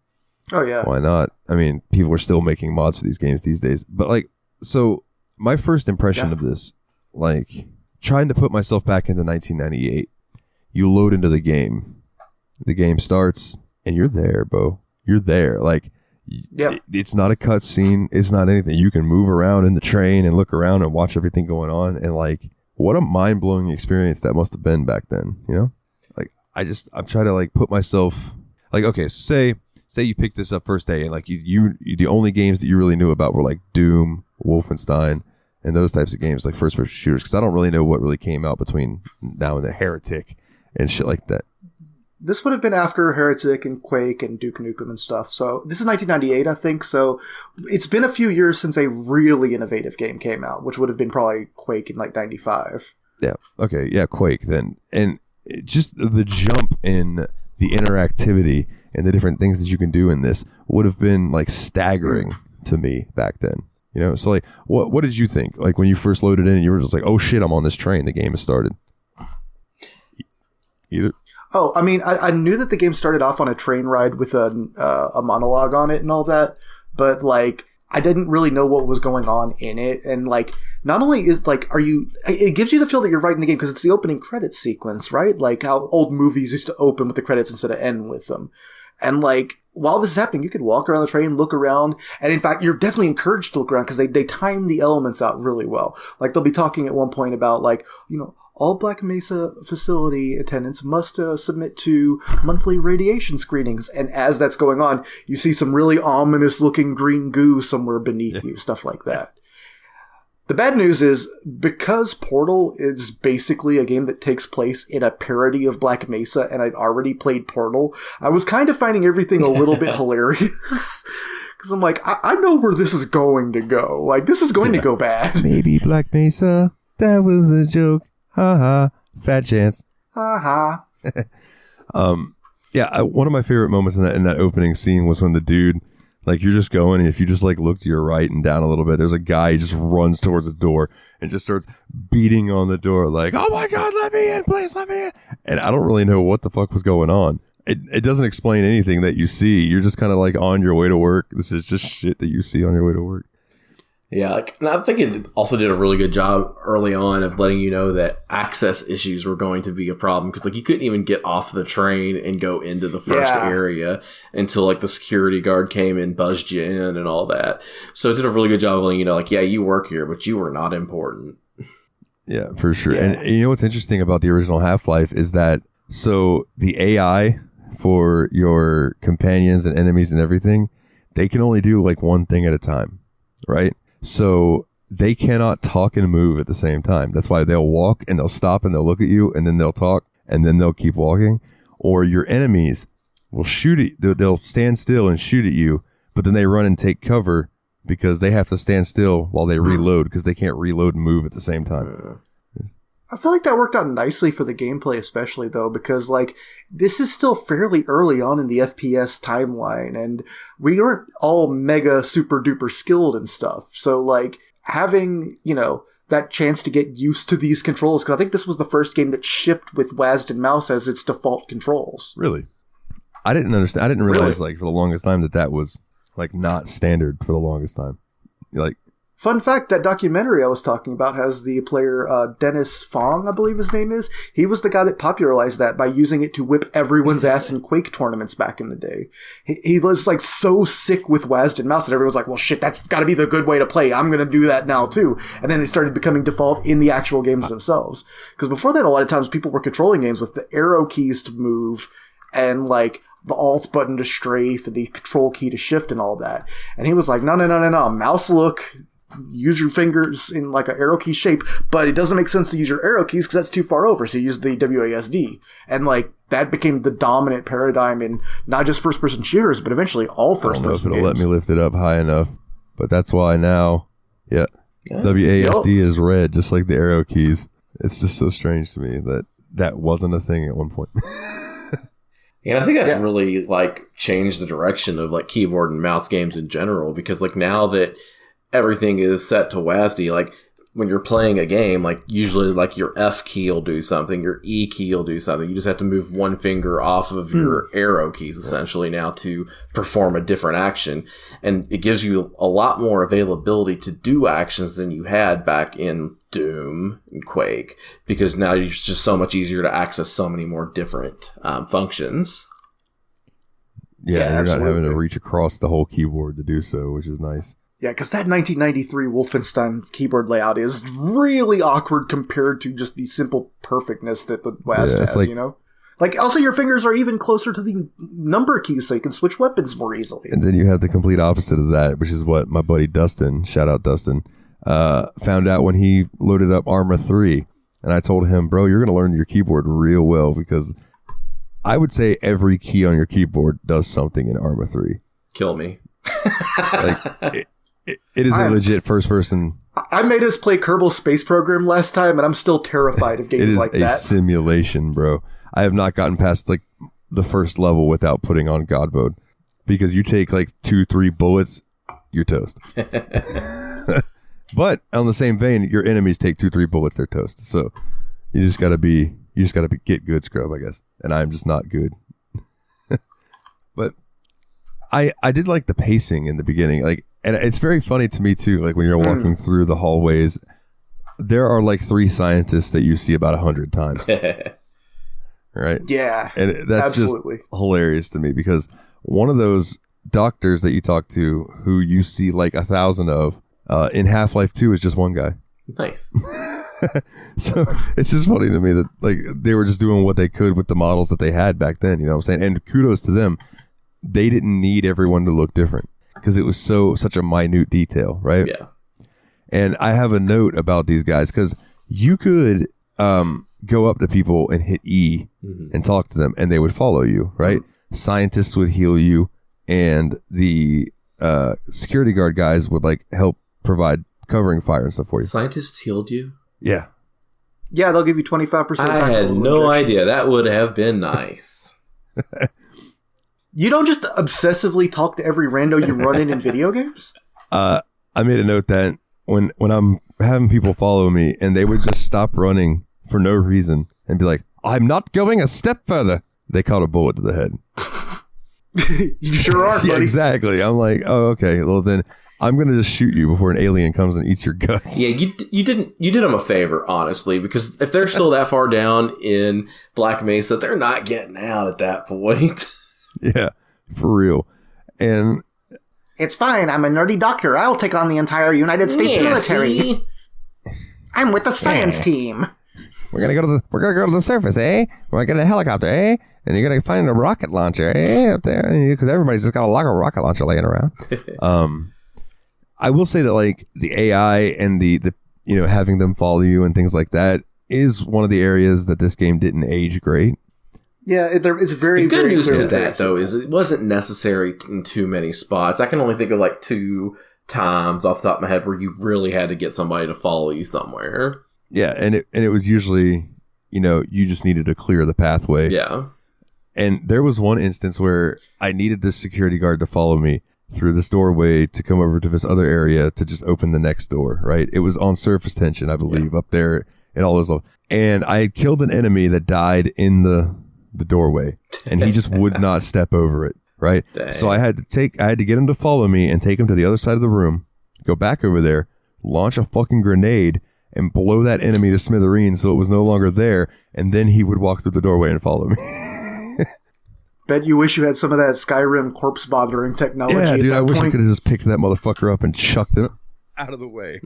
Oh, yeah. Why not? I mean, people are still making mods for these games these days. But, like, so my first impression of this, like, trying to put myself back into 1998, you load into the game starts, and you're there, Bo. You're there. Like, it's not a cutscene. It's not anything. You can move around in the train and look around and watch everything going on. And, like, what a mind-blowing experience that must have been back then, you know? Like, I'm trying to, like, put myself, like, okay, so say you picked this up first day, and, like, you the only games that you really knew about were, like, Doom, Wolfenstein, and those types of games, like first-person shooters, because I don't really know what really came out between now and the Heretic and shit like that. This would have been after Heretic and Quake and Duke Nukem and stuff. So this is 1998, I think. So it's been a few years since a really innovative game came out, which would have been probably Quake in like 95. Yeah. Okay. Yeah. Quake then. And just the jump in the interactivity and the different things that you can do in this would have been like staggering to me back then. You know, so like, what did you think? Like when you first loaded in, and you were just like, "Oh shit, I'm on this train. The game has started." Either. Oh, I mean, I knew that the game started off on a train ride with a monologue on it and all that, but like, I didn't really know what was going on in it. And like, not only is like, it gives you the feel that you're right in the game because it's the opening credits sequence, right? Like how old movies used to open with the credits instead of end with them. And like, while this is happening, you could walk around the train, look around, and in fact, you're definitely encouraged to look around because they time the elements out really well. Like they'll be talking at one point about like, you know, all Black Mesa facility attendants must submit to monthly radiation screenings. And as that's going on, you see some really ominous looking green goo somewhere beneath you, stuff like that. The bad news is, because Portal is basically a game that takes place in a parody of Black Mesa, and I'd already played Portal, I was kind of finding everything a little bit hilarious. Because I'm like, I know where this is going to go. Like, this is going to go bad. Maybe Black Mesa, that was a joke. Ha ha. Fat chance. Ha ha. Yeah, one of my favorite moments in that opening scene was when the dude, like, you're just going, and if you just, like, look to your right and down a little bit, there's a guy who just runs towards the door and just starts beating on the door, like, "Oh my God, let me in, please, let me in." And I don't really know what the fuck was going on. It doesn't explain anything that you see. You're just kind of, like, on your way to work. This is just shit that you see on your way to work. Yeah, like, and I think it also did a really good job early on of letting you know that access issues were going to be a problem because, like, you couldn't even get off the train and go into the first area until, like, the security guard came and buzzed you in and all that. So it did a really good job of letting you know, like, yeah, you work here, but you are not important. Yeah, for sure. Yeah. And you know what's interesting about the original Half-Life is that, so the AI for your companions and enemies and everything, they can only do, like, one thing at a time, right? So they cannot talk and move at the same time. That's why they'll walk and they'll stop and they'll look at you and then they'll talk and then they'll keep walking. Or your enemies will shoot at you. They'll stand still and shoot at you, but then they run and take cover because they have to stand still while they reload because they can't reload and move at the same time. I feel like that worked out nicely for the gameplay, especially though, because like this is still fairly early on in the FPS timeline, and we aren't all mega super duper skilled and stuff. So like having, you know, that chance to get used to these controls, because I think this was the first game that shipped with WASD and mouse as its default controls. Really? I didn't understand. I didn't realize like for the longest time that was like not standard for the longest time. Like Fun fact, that documentary I was talking about has the player Dennis Fong, I believe his name is. He was the guy that popularized that by using it to whip everyone's ass in Quake tournaments back in the day. He was like so sick with WASD and mouse that everyone was like, well shit, that's gotta be the good way to play. I'm gonna do that now too. And then it started becoming default in the actual games themselves. Because before that, a lot of times people were controlling games with the arrow keys to move and like the alt button to strafe and the control key to shift and all that. And he was like, no, mouse look, use your fingers in like an arrow key shape, but it doesn't make sense to use your arrow keys because that's too far over. So you use the WASD. And like that became the dominant paradigm in not just first person shooters, but eventually all first person games. I don't know if it'll let me lift it up high enough, but that's why now, WASD is red, just like the arrow keys. It's just so strange to me that that wasn't a thing at one point. And I think that's really like changed the direction of like keyboard and mouse games in general, because like now that everything is set to WASD, like when you're playing a game, like usually like your F key will do something, your E key will do something. You just have to move one finger off of your arrow keys essentially now to perform a different action. And it gives you a lot more availability to do actions than you had back in Doom and Quake, because now it's just so much easier to access so many more different functions. Yeah, you're not having to reach across the whole keyboard to do so, which is nice. Yeah, because that 1993 Wolfenstein keyboard layout is really awkward compared to just the simple perfectness that the WASD has, you know? Like, also your fingers are even closer to the number keys, so you can switch weapons more easily. And then you have the complete opposite of that, which is what my buddy Dustin, shout out Dustin, found out when he loaded up Arma 3. And I told him, bro, you're going to learn your keyboard real well, because I would say every key on your keyboard does something in Arma 3. Kill me. Like, it is a legit first person. I made us play Kerbal Space Program last time, and I'm still terrified of games like that. It is a simulation, bro. I have not gotten past like the first level without putting on God mode, because you take like 2-3 bullets, you're toast. But on the same vein, your enemies take 2-3 bullets, they're toast. So you just gotta get good, scrub, I guess. And I'm just not good. But I did like the pacing in the beginning, like. And it's very funny to me, too, like when you're walking through the hallways, there are like 3 scientists that you see about 100 times. Right? Yeah. And that's absolutely just hilarious to me, because one of those doctors that you talk to who you see like 1,000 of in Half-Life 2 is just one guy. Nice. So it's just funny to me that like they were just doing what they could with the models that they had back then, you know what I'm saying? And kudos to them. They didn't need everyone to look different, because it was such a minute detail, right? Yeah. And I have a note about these guys, because you could go up to people and hit E and talk to them, and they would follow you, right? Scientists would heal you, and the security guard guys would like help provide covering fire and stuff for you. Scientists healed you? Yeah. Yeah, they'll give you 25%. I had no idea. That would have been nice. You don't just obsessively talk to every rando you run in video games? I made a note that when I'm having people follow me and they would just stop running for no reason and be like, I'm not going a step further, they caught a bullet to the head. You sure are, buddy. Yeah, exactly. I'm like, oh, okay. Well, then I'm going to just shoot you before an alien comes and eats your guts. Yeah, you did them a favor, honestly, because if they're still that far down in Black Mesa, they're not getting out at that point. Yeah, for real. And it's fine. I'm a nerdy doctor. I'll take on the entire United States military. See? I'm with the science team. We're gonna go to the surface, eh? We're gonna get a helicopter, eh? And you're gonna find a rocket launcher, eh? Up there, because everybody's just got a rocket launcher laying around. I will say that like the AI and the having them follow you and things like that is one of the areas that this game didn't age great. Yeah, it's very, the good very news clear to that, though, is it wasn't necessary in too many spots. I can only think of like 2 times off the top of my head where you really had to get somebody to follow you somewhere. Yeah, and it was usually, you just needed to clear the pathway. Yeah. And there was one instance where I needed the security guard to follow me through this doorway to come over to this other area to just open the next door, right? It was on surface tension, I believe, up there and all those. And I had killed an enemy that died in the doorway, and he just would not step over it, right? Dang. So I had to get him to follow me and take him to the other side of the room, go back over there, launch a fucking grenade and blow that enemy to smithereens so it was no longer there, and then he would walk through the doorway and follow me. Bet you wish you had some of that Skyrim corpse bothering technology. Yeah, dude, I wish I point. could have just picked that motherfucker up and chucked him out of the way.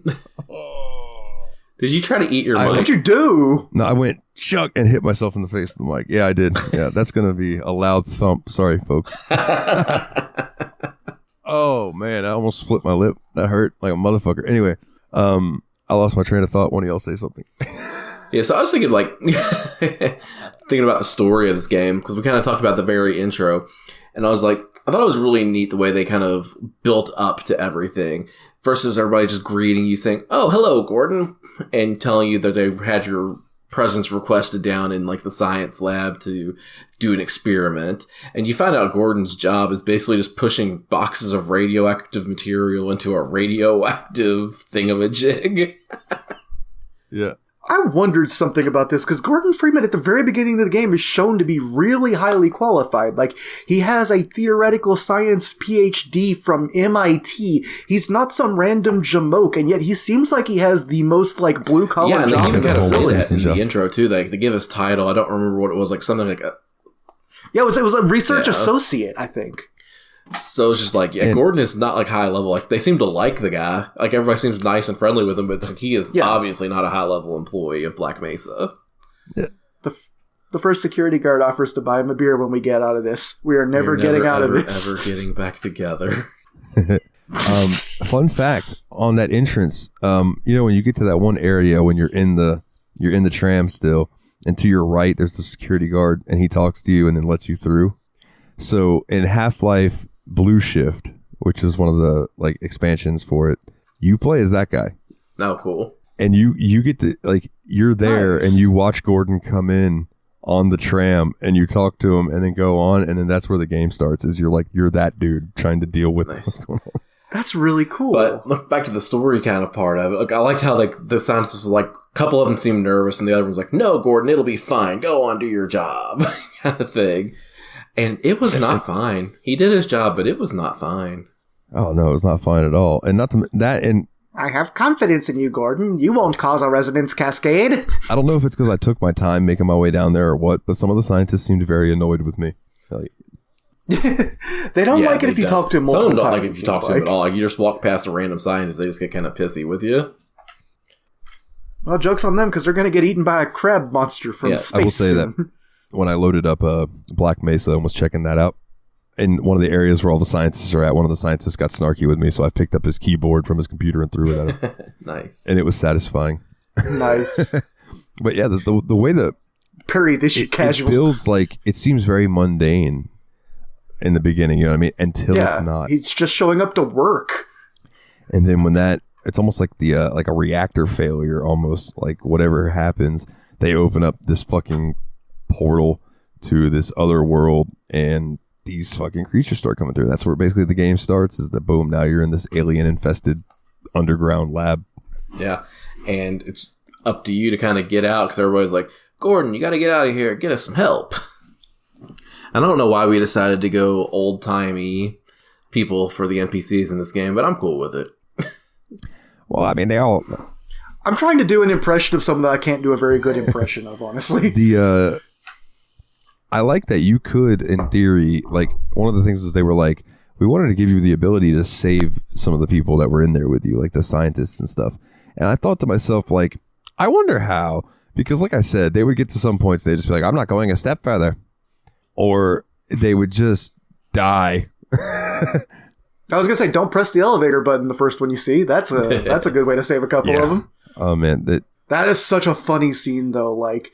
Did you try to eat your mic? What'd you do? No, I went chuck and hit myself in the face with the mic. Yeah, I did. Yeah, that's going to be a loud thump. Sorry, folks. Oh, man, I almost split my lip. That hurt like a motherfucker. Anyway, I lost my train of thought. One of y'all say something. Yeah, so I was thinking, like, thinking about the story of this game, because we kind of talked about the very intro, and I was like, I thought it was really neat the way they kind of built up to everything. First is everybody just greeting you, saying, "Oh, hello, Gordon," and telling you that they've had your presence requested down in, like, the science lab to do an experiment. And you find out Gordon's job is basically just pushing boxes of radioactive material into a radioactive thingamajig. Yeah. I wondered something about this because Gordon Freeman at the very beginning of the game is shown to be really highly qualified. Like, he has a theoretical science PhD from MIT. He's not some random jamoke, and yet he seems like he has the most, like, blue-collar and job. they even kind of say Willie. that in the intro, too. They give his title. I don't remember what it was, like something like a... Yeah, it was a research associate, I think. So it's just like, yeah, Gordon is not, like, high level. Like, they seem to like the guy. Like, everybody seems nice and friendly with him, but he is obviously not a high-level employee of Black Mesa. Yeah. The first security guard offers to buy him a beer when we get out of this. We are never getting out of this. Ever getting back together. Fun fact on that entrance, when you get to that one area when you're in the tram still, and to your right there's the security guard, and he talks to you and then lets you through. So in Half-Life Blue Shift, which is one of the, like, expansions for it, you play as that guy. Oh, cool. And you get to, like, you're there and you watch Gordon come in on the tram and you talk to him and then go on, and then that's where the game starts, is you're that dude trying to deal with what's going on. That's really cool. But look back to the story kind of part of it. Like, I liked how, like, the scientists was like, a couple of them seemed nervous and the other one's like, "No, Gordon, it'll be fine. Go on, do your job." kind of thing. And it was not fine. He did his job, but it was not fine. Oh no, it was not fine at all. And not to that, and I have confidence in you, Gordon. You won't cause a resonance cascade. I don't know if it's because I took my time making my way down there or what, but some of the scientists seemed very annoyed with me. Like, they don't like it if you talk to them multiple times. Some don't like it if you talk to them at all. Like, you just walk past a random scientist, they just get kind of pissy with you. Well, joke's on them because they're going to get eaten by a crab monster from space. I will say soon. that when I loaded up Black Mesa and was checking that out, in one of the areas where all the scientists are at, one of the scientists got snarky with me, so I picked up his keyboard from his computer and threw it at him. Nice. And it was satisfying. Nice. But yeah, the way that Perry, this shit casual. It builds, like, it seems very mundane in the beginning, you know what I mean? Until it's not. He's just showing up to work. And then when it's almost like the like a reactor failure, almost like whatever happens, they open up this fucking portal to this other world, and these fucking creatures start coming through. That's where basically the game starts, is that boom, now you're in this alien infested underground lab. Yeah. And it's up to you to kind of get out, because everybody's like, "Gordon, you got to get out of here. Get us some help." I don't know why we decided to go old-timey people for the NPCs in this game, but I'm cool with it. Well, I mean, they all... I'm trying to do an impression of someone that I can't do a very good impression of, honestly. I like that you could, in theory, like, one of the things is they were like, we wanted to give you the ability to save some of the people that were in there with you, like the scientists and stuff. And I thought to myself, like, I wonder how, because like I said, they would get to some points, they'd just be like, "I'm not going a step further." Or they would just die. I was gonna say, don't press the elevator button the first one you see. That's a good way to save a couple of them. Oh man, that is such a funny scene though. Like,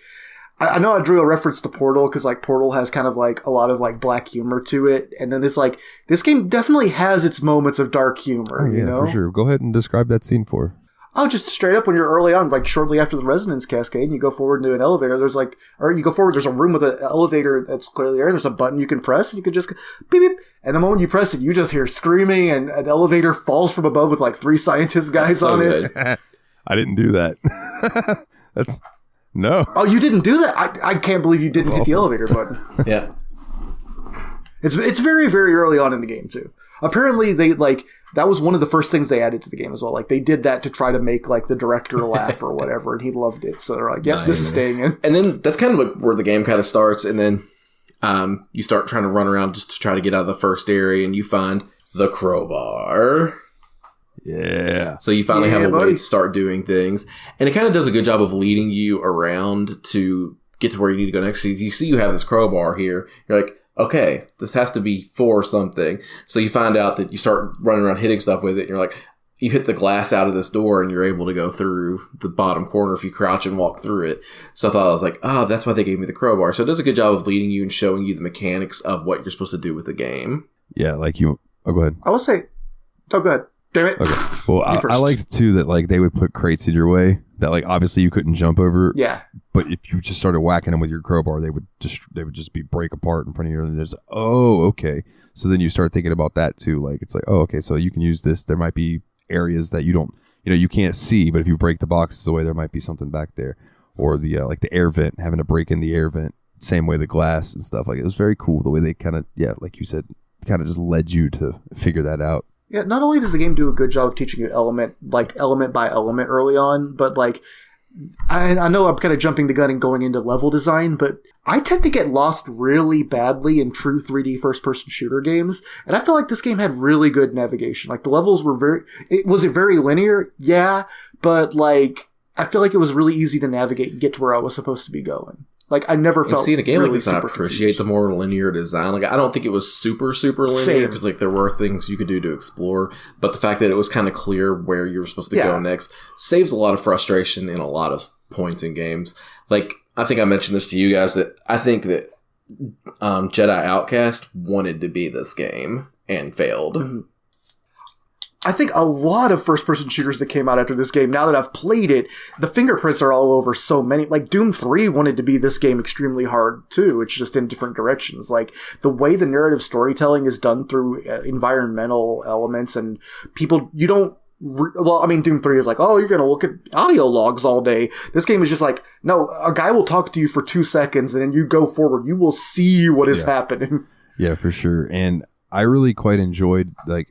I know I drew a reference to Portal because, like, Portal has kind of, like, a lot of, like, black humor to it, and then this game definitely has its moments of dark humor. yeah, you know, for sure. Go ahead and describe that scene for. Oh, just straight up when you're early on, like shortly after the resonance cascade, and you go forward into an elevator, there's a room with an elevator that's clearly there, and there's a button you can press, and you can just go, beep, beep, and the moment you press it, you just hear screaming, and an elevator falls from above with, like, 3 scientist guys on it. I didn't do that. No. Oh, you didn't do that? I can't believe you didn't hit the elevator button. Yeah. It's very, very early on in the game, too. Apparently, they like that was one of the first things they added to the game as well. Like they did that to try to make like the director laugh or whatever, and he loved it. So they're like, "Yep, this is staying in." And then that's kind of like where the game kind of starts, and then you start trying to run around just to try to get out of the first area, and you find the crowbar. Yeah. So you finally have a way to start doing things, and it kind of does a good job of leading you around to get to where you need to go next. So you see you have this crowbar here. You're like, okay, this has to be for something. So you find out that you start running around hitting stuff with it, and you're like, you hit the glass out of this door, and you're able to go through the bottom corner if you crouch and walk through it. So I thought, I was like, oh, that's why they gave me the crowbar. So it does a good job of leading you and showing you the mechanics of what you're supposed to do with the game. Yeah, like you... Oh, go ahead. I will say... Oh, go ahead. Damn it. Okay. Well, I liked, too, that like they would put crates in your way that like obviously you couldn't jump over. Yeah. But if you just started whacking them with your crowbar, they would just be break apart in front of you. And there's, oh, okay. So then you start thinking about that, too. Like, it's like, oh, okay, so you can use this. There might be areas that you don't, you can't see, but if you break the boxes away, there might be something back there. Or the like the air vent, having to break in the air vent, same way the glass and stuff. Like, it was very cool the way they kind of, like you said, kind of just led you to figure that out. Yeah, not only does the game do a good job of teaching you element by element early on, but like, I know I'm kind of jumping the gun and going into level design, but I tend to get lost really badly in true 3D first-person shooter games, and I feel like this game had really good navigation. Like, the levels were was it very linear? Yeah, but like, I feel like it was really easy to navigate and get to where I was supposed to be going. Like, I never felt see in a game really like this, I appreciate the more linear design. Like, I don't think it was super linear because like there were things you could do to explore, but the fact that it was kind of clear where you were supposed to go next saves a lot of frustration in a lot of points in games. Like, I think I mentioned this to you guys that I think that Jedi Outcast wanted to be this game and failed. Mm-hmm. I think a lot of first-person shooters that came out after this game, now that I've played it, the fingerprints are all over so many. Like, Doom 3 wanted to be this game extremely hard, too. It's just in different directions. Like, the way the narrative storytelling is done through environmental elements and people, you don't... Doom 3 is like, oh, you're going to look at audio logs all day. This game is just like, no, a guy will talk to you for 2 seconds, and then you go forward. You will see what is happening. Yeah, for sure. And I really quite enjoyed, like,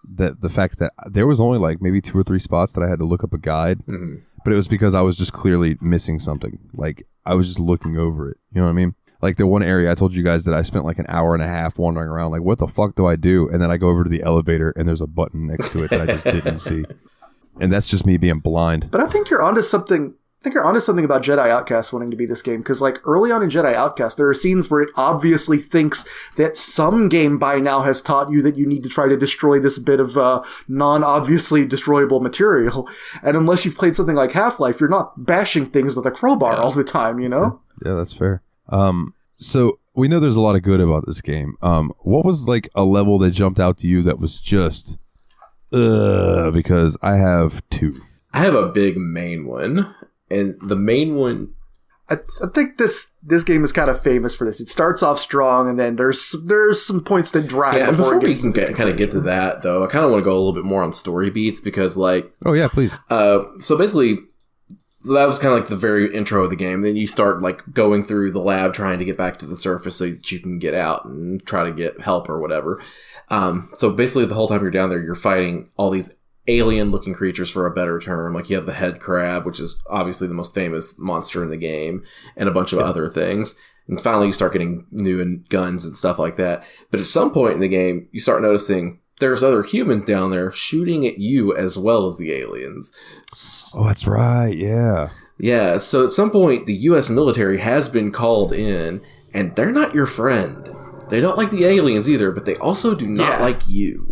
the fact that there was only like maybe 2 or 3 spots that I had to look up a guide, but it was because I was just clearly missing something. Like, I was just looking over it. You know what I mean? Like, the one area I told you guys that I spent like an hour and a half wandering around, like, what the fuck do I do? And then I go over to the elevator and there's a button next to it that I just didn't see. And that's just me being blind. But I think you're onto something. About Jedi Outcast wanting to be this game, because like early on in Jedi Outcast, there are scenes where it obviously thinks that some game by now has taught you that you need to try to destroy this bit of non-obviously destroyable material, and unless you've played something like Half-Life, you're not bashing things with a crowbar all the time, you know? Yeah, that's fair. So we know there's a lot of good about this game. What was like a level that jumped out to you that was just because I have 2. I have a big main one. And the main one, I think this game is kind of famous for this. It starts off strong, and then there's some points that drag. Yeah, before we can kind of get to that, though, I kind of want to go a little bit more on story beats because, like, oh yeah, please. So basically, that was kind of like the very intro of the game. Then you start like going through the lab, trying to get back to the surface so that you can get out and try to get help or whatever. So basically, the whole time you're down there, you're fighting all these alien-looking creatures, for a better term. Like, you have the head crab, which is obviously the most famous monster in the game, and a bunch of other things. And finally, you start getting new guns and stuff like that. But at some point in the game, you start noticing there's other humans down there shooting at you as well as the aliens. Oh, that's right. Yeah. Yeah. So at some point, the U.S. military has been called in, and they're not your friend. They don't like the aliens either, but they also do not like you.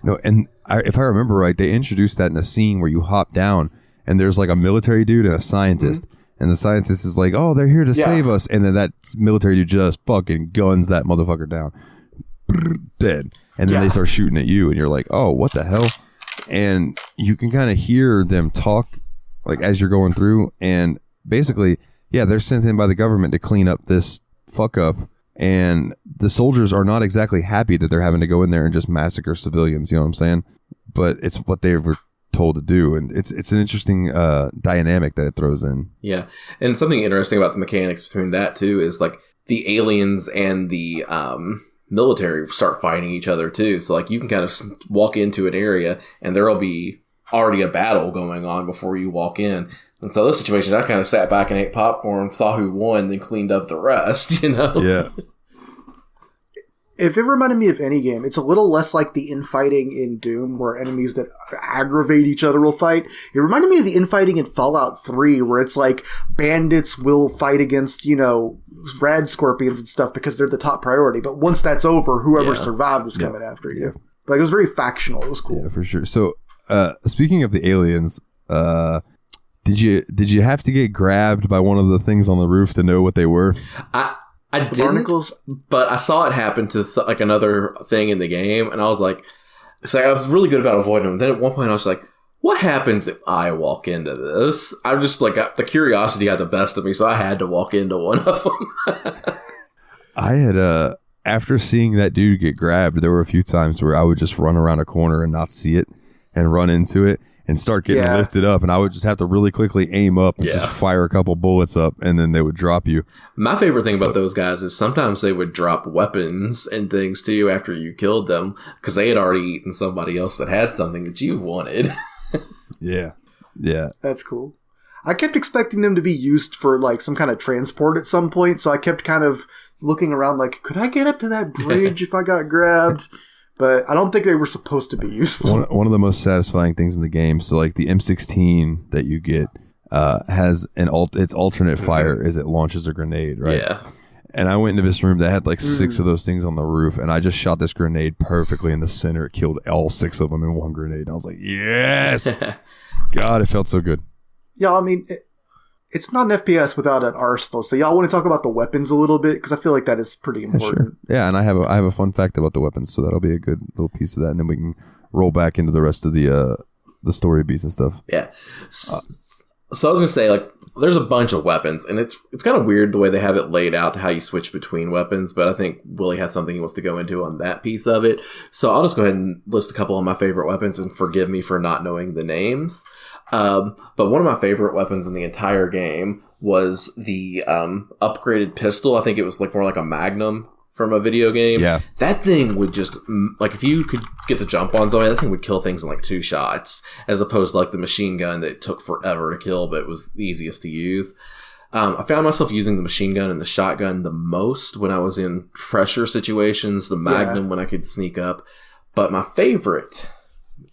No, and if I remember right, they introduced that in a scene where you hop down and there's like a military dude and a scientist. And the scientist is like, oh, they're here to save us. And then that military dude just fucking guns that motherfucker down. Dead. And then they start shooting at you and you're like, oh, what the hell? And you can kind of hear them talk like as you're going through. And basically, they're sent in by the government to clean up this fuck up. And the soldiers are not exactly happy that they're having to go in there and just massacre civilians, you know what I'm saying? But it's what they were told to do, and it's an interesting dynamic that it throws in. Yeah, and something interesting about the mechanics between that, too, is, like, the aliens and the military start fighting each other too. So like you can kind of walk into an area and there'll be already a battle going on before you walk in. And so those situations, I kind of sat back and ate popcorn, saw who won, then cleaned up the rest, you know? Yeah. If it reminded me of any game, it's a little less like the infighting in Doom, where enemies that aggravate each other will fight. It reminded me of the infighting in Fallout 3, where it's like bandits will fight against, you know, rad scorpions and stuff because they're the top priority. But once that's over, whoever survived was coming after you. Like, it was very factional. It was cool. Yeah, for sure. So, speaking of the aliens, did you have to get grabbed by one of the things on the roof to know what they were? I didn't, but I saw it happen to like another thing in the game, and I was like, I was really good about avoiding them. Then at one point, I was like, "What happens if I walk into this?" I just like the curiosity got the best of me, so I had to walk into one of them. I had after seeing that dude get grabbed, there were a few times where I would just run around a corner and not see it, and run into it and start getting lifted up, and I would just have to really quickly aim up and just fire a couple bullets up, and then they would drop you. My favorite thing about those guys is sometimes they would drop weapons and things to you after you killed them, because they had already eaten somebody else that had something that you wanted. Yeah. That's cool. I kept expecting them to be used for like some kind of transport at some point, so I kept kind of looking around like, could I get up to that bridge if I got grabbed? But I don't think they were supposed to be useful. One of the most satisfying things in the game, so like the M16 that you get has its alternate fire as it launches a grenade, right? Yeah. And I went into this room that had like 6 of those things on the roof, and I just shot this grenade perfectly in the center. It killed all 6 of them in one grenade. And I was like, yes! God, it felt so good. Yeah, I mean, it's not an FPS without an arsenal. So y'all want to talk about the weapons a little bit? Because I feel like that is pretty important. Sure. Yeah, and I have a fun fact about the weapons, so that'll be a good little piece of that, and then we can roll back into the rest of the story beats and stuff. Yeah. So I was gonna say, like, there's a bunch of weapons, and it's kind of weird the way they have it laid out to how you switch between weapons. But I think Willie has something he wants to go into on that piece of it. So I'll just go ahead and list a couple of my favorite weapons, and forgive me for not knowing the names. But one of my favorite weapons in the entire game was the upgraded pistol. I think it was like more like a Magnum from a video game. Yeah. That thing would just, like, if you could get the jump ons on it, that thing would kill things in like 2 shots, as opposed to like the machine gun that took forever to kill, but was the easiest to use. I found myself using the machine gun and the shotgun the most when I was in pressure situations, the Magnum when I could sneak up. But my favorite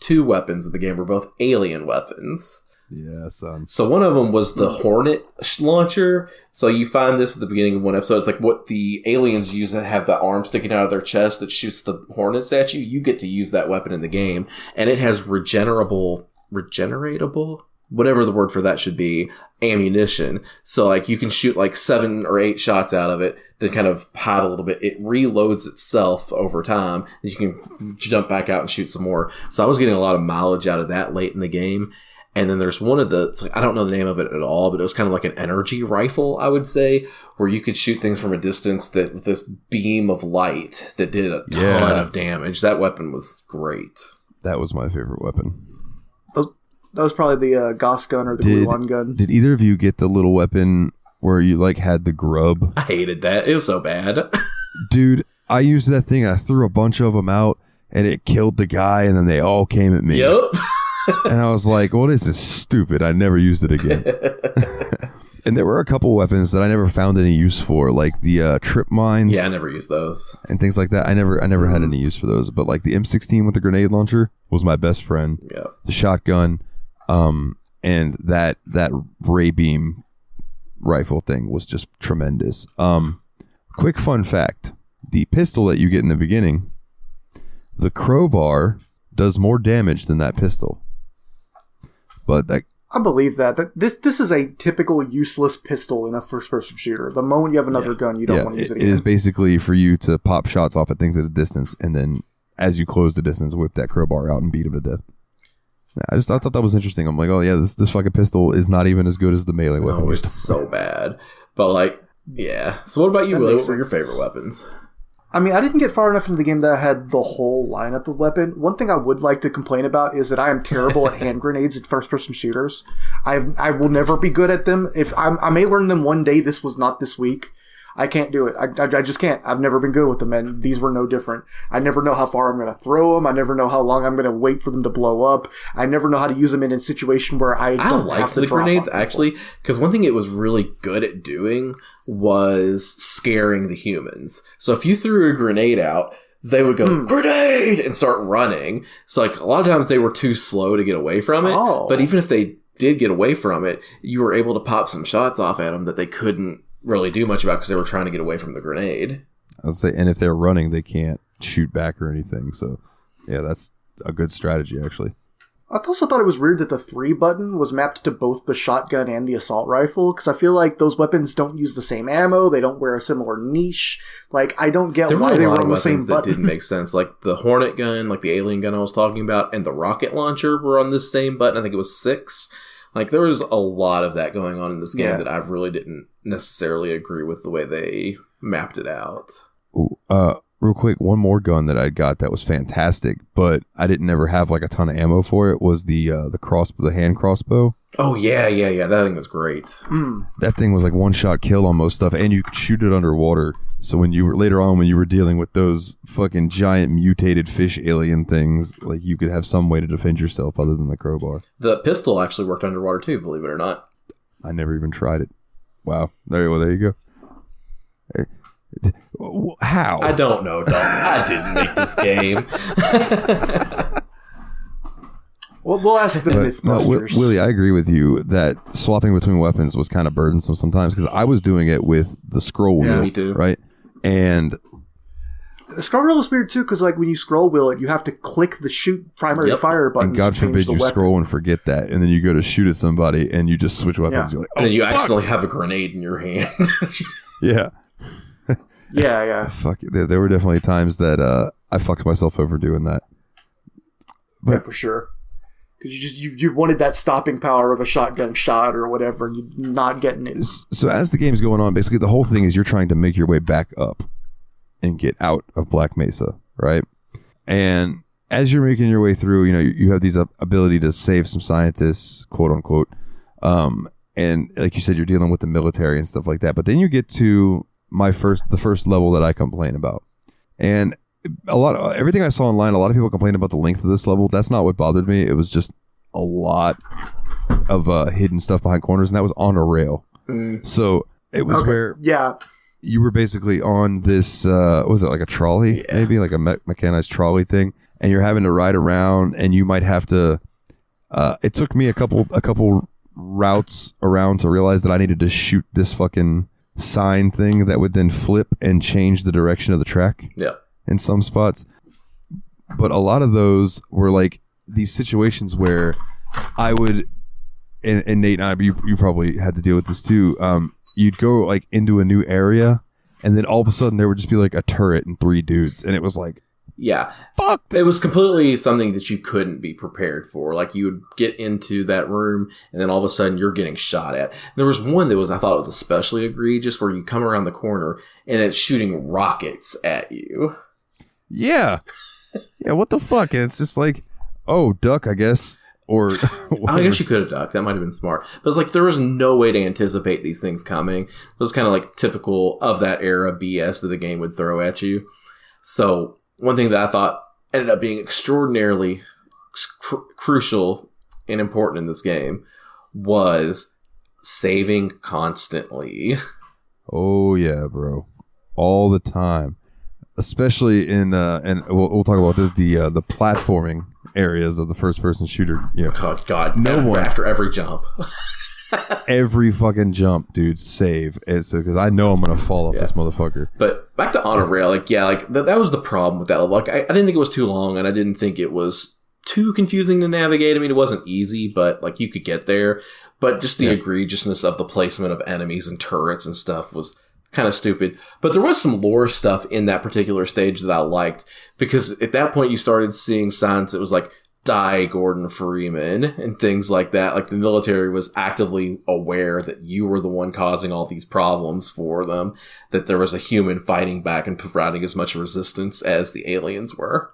2 weapons of the game were both alien weapons. Yeah, son. So one of them was the Hornet launcher. So you find this at the beginning of one episode. It's like what the aliens use that have the arm sticking out of their chest that shoots the hornets at you. You get to use that weapon in the game. And it has regeneratable, whatever the word for that should be, ammunition. So like you can shoot like 7 or 8 shots out of it, then kind of hide a little bit. It reloads itself over time. And you can jump back out and shoot some more. So I was getting a lot of mileage out of that late in the game. And then there's one of I don't know the name of it at all, but it was kind of like an energy rifle, I would say, where you could shoot things from a distance with this beam of light that did a ton of damage. That weapon was great. That was my favorite weapon. That was probably the Gauss gun or the Gluon gun. Did either of you get the little weapon where you like had the grub? I hated that. It was so bad. Dude, I used that thing. I threw a bunch of them out, and it killed the guy, and then they all came at me. Yep. And I was like, what is this stupid? I never used it again. And there were a couple weapons that I never found any use for, like the trip mines. Yeah, I never used those. And things like that. I never had any use for those. But like the M16 with the grenade launcher was my best friend. Yeah. The shotgun, and that ray beam rifle thing was just tremendous. Quick fun fact. The pistol that you get in the beginning, the crowbar does more damage than that pistol. But I believe that. This is a typical useless pistol in a first-person shooter. The moment you have another gun, you don't want to use it again. It is basically for you to pop shots off at things at a distance, and then as you close the distance, whip that crowbar out and beat them to death. I thought that was interesting. I'm like, oh yeah, this fucking pistol is not even as good as the melee weapon. No, it's so bad. But like, yeah. So what about you, Willie? What were your favorite weapons? I mean, I didn't get far enough into the game that I had the whole lineup of weapon. One thing I would like to complain about is that I am terrible at hand grenades at first-person shooters. I will never be good at them. If I may learn them one day. This was not this week. I can't do it. I just can't. I've never been good with them, and these were no different. I never know how far I'm going to throw them. I never know how long I'm going to wait for them to blow up. I never know how to use them in a situation where I don't like have to the drop grenades, on people. actually, because one thing it was really good at doing was scaring the humans. So if you threw a grenade out, they would go, grenade, and start running. So like a lot of times they were too slow to get away from it. Oh. But even if they did get away from it, you were able to pop some shots off at them that they couldn't really do much about because they were trying to get away from the grenade. I would say, and if they're running, they can't shoot back or anything. So, yeah, that's a good strategy, actually. I also thought it was weird that the 3 button was mapped to both the shotgun and the assault rifle, because I feel like those weapons don't use the same ammo, they don't wear a similar niche. Like, I don't get why they were on the same button. That didn't make sense. Like, the Hornet gun, like the alien gun I was talking about, and the rocket launcher were on this same button. I think it was 6. Like, there was a lot of that going on in this game that I really didn't necessarily agree with the way they mapped it out. Ooh, real quick, one more gun that I got that was fantastic, but I didn't ever have like a ton of ammo for it. Was the hand crossbow. Oh yeah, that thing was great. That thing was like one shot kill on most stuff, and you could shoot it underwater. So when you were later on, when you were dealing with those fucking giant mutated fish alien things, like you could have some way to defend yourself other than the crowbar. The pistol actually worked underwater too, believe it or not. I never even tried it. Wow. There you go. How? I don't know, Dalton. I didn't make this game. Well, we'll ask the Mythbusters. Willie, I agree with you that swapping between weapons was kind of burdensome sometimes, because I was doing it with the scroll wheel, me too. right? And the scroll wheel is weird too, because like when you scroll wheel it, you have to click the shoot primary fire button. And God forbid you scroll and forget that, and then you go to shoot at somebody and you just switch weapons. You're like, and then you accidentally have a grenade in your hand. Yeah. Yeah. Fuck. There were definitely times that I fucked myself over doing that. Yeah, for sure. Because you wanted that stopping power of a shotgun shot or whatever, and you're not getting it. So as the game's going on, basically the whole thing is you're trying to make your way back up and get out of Black Mesa, right? And as you're making your way through, you have these ability to save some scientists, quote unquote. And like you said, you're dealing with the military and stuff like that. But then you get to the first level that I complain about. And everything I saw online, a lot of people complained about the length of this level. That's not what bothered me. It was just a lot of hidden stuff behind corners, and that was on a rail. So it was where you were basically on this, what was it, like a trolley, maybe like a mechanized trolley thing, and you're having to ride around, and you might have to. It took me a couple routes around to realize that I needed to shoot this fucking sign thing that would then flip and change the direction of the track. Yeah. In some spots, but a lot of those were like these situations where I would, and Nate and I, you probably had to deal with this too. You'd go like into a new area, and then all of a sudden there would just be like a turret and 3 dudes, and it was like, fuck. It was completely something that you couldn't be prepared for. Like you would get into that room, and then all of a sudden you're getting shot at. There was one that I thought was especially egregious, where you come around the corner and it's shooting rockets at you. Yeah, what the fuck? And it's just like, oh, duck, I guess. Or I guess you could have ducked. That might have been smart. But it's like there was no way to anticipate these things coming. It was kind of like typical of that era BS that the game would throw at you. So one thing that I thought ended up being extraordinarily crucial and important in this game was saving constantly. Oh, yeah, bro. All the time. Especially in and we'll talk about this, the platforming areas of the first person shooter. Oh God, no one after every jump. Every fucking jump, dude, save. It's because I know I'm gonna fall off this motherfucker. But back to On a Rail, that was the problem with that. Like I didn't think it was too long, and I didn't think it was too confusing to navigate. I mean, it wasn't easy, but like you could get there. But just the egregiousness of the placement of enemies and turrets and stuff was kind of stupid. But there was some lore stuff in that particular stage that I liked, because at that point you started seeing signs that was like, die Gordam Freeman and things like that. Like the military was actively aware that you were the one causing all these problems for them, that there was a human fighting back and providing as much resistance as the aliens were.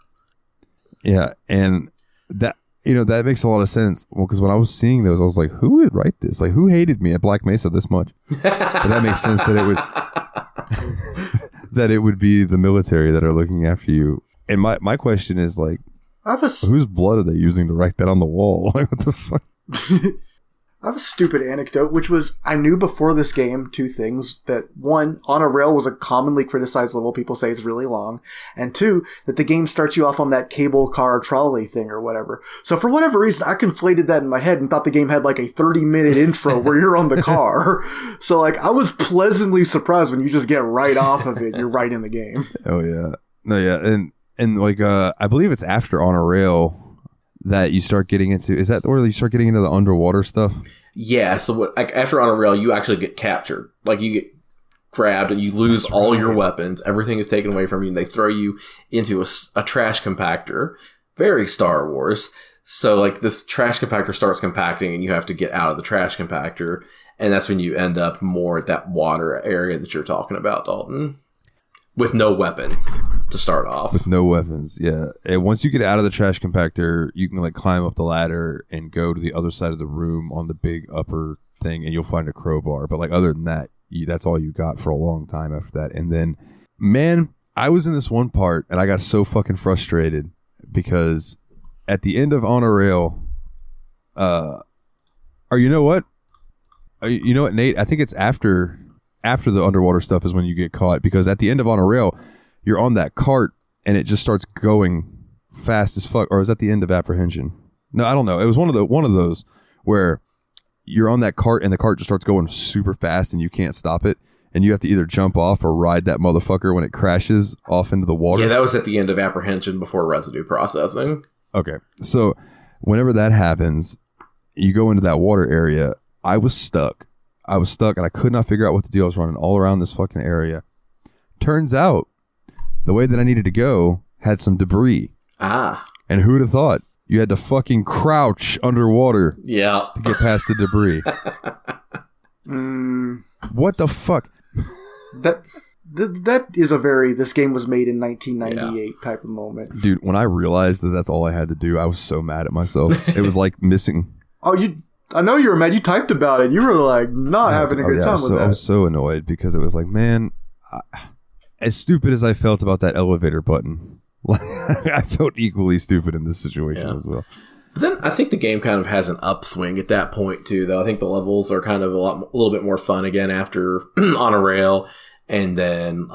Yeah, and that that makes a lot of sense. Well, because when I was seeing those, I was like, who would write this? Like, who hated me at Black Mesa this much? But that makes sense that it would that it would be the military that are looking after you. And my question is like, whose blood are they using to write that on the wall? Like, what the fuck? I have a stupid anecdote, which was I knew before this game two things. That one, On a Rail was a commonly criticized level. People say it's really long. And two, that the game starts you off on that cable car trolley thing or whatever. So for whatever reason, I conflated that in my head and thought the game had like a 30-minute intro where you're on the car. So like I was pleasantly surprised when you just get right off of it. You're right in the game. Oh, yeah. No, yeah. And like, I believe it's after On a Rail that you start getting into, is that where you start getting into the underwater stuff? Yeah, so what, like, after On a Rail, you actually get captured. Like, you get grabbed and you lose all your weapons. Everything is taken away from you, and they throw you into a trash compactor. Very Star Wars. So, like, this trash compactor starts compacting, and you have to get out of the trash compactor, and that's when you end up more at that water area that you're talking about, Dalton. With no weapons to start off. With no weapons, yeah. And once you get out of the trash compactor, you can like climb up the ladder and go to the other side of the room on the big upper thing, and you'll find a crowbar. But like other than that, that's all you got for a long time after that. And then, man, I was in this one part, and I got so fucking frustrated because at the end of On a Rail, or you know what? You know what, Nate? I think it's after the underwater stuff is when you get caught, because at the end of On a Rail, you're on that cart and it just starts going fast as fuck. Or is that the end of Apprehension? No, I don't know. It was one of those where you're on that cart and the cart just starts going super fast and you can't stop it, and you have to either jump off or ride that motherfucker when it crashes off into the water. Yeah, that was at the end of Apprehension before residue processing. Okay, so whenever that happens, you go into that water area. I was stuck and I could not figure out what the deal. I was running all around this fucking area. Turns out the way that I needed to go had some debris. And who'd have thought? You had to fucking crouch underwater to get past the debris. What the fuck? That is a very, this game was made in 1998 type of moment. Dude, when I realized that that's all I had to do, I was so mad at myself. It was like missing. I know you were mad. You typed about it. You were like not having a good time with that. I was so annoyed because it was like, man, as stupid as I felt about that elevator button, I felt equally stupid in this situation as well. But then I think the game kind of has an upswing at that point too, though. I think the levels are kind of a little bit more fun again after On a Rail. And then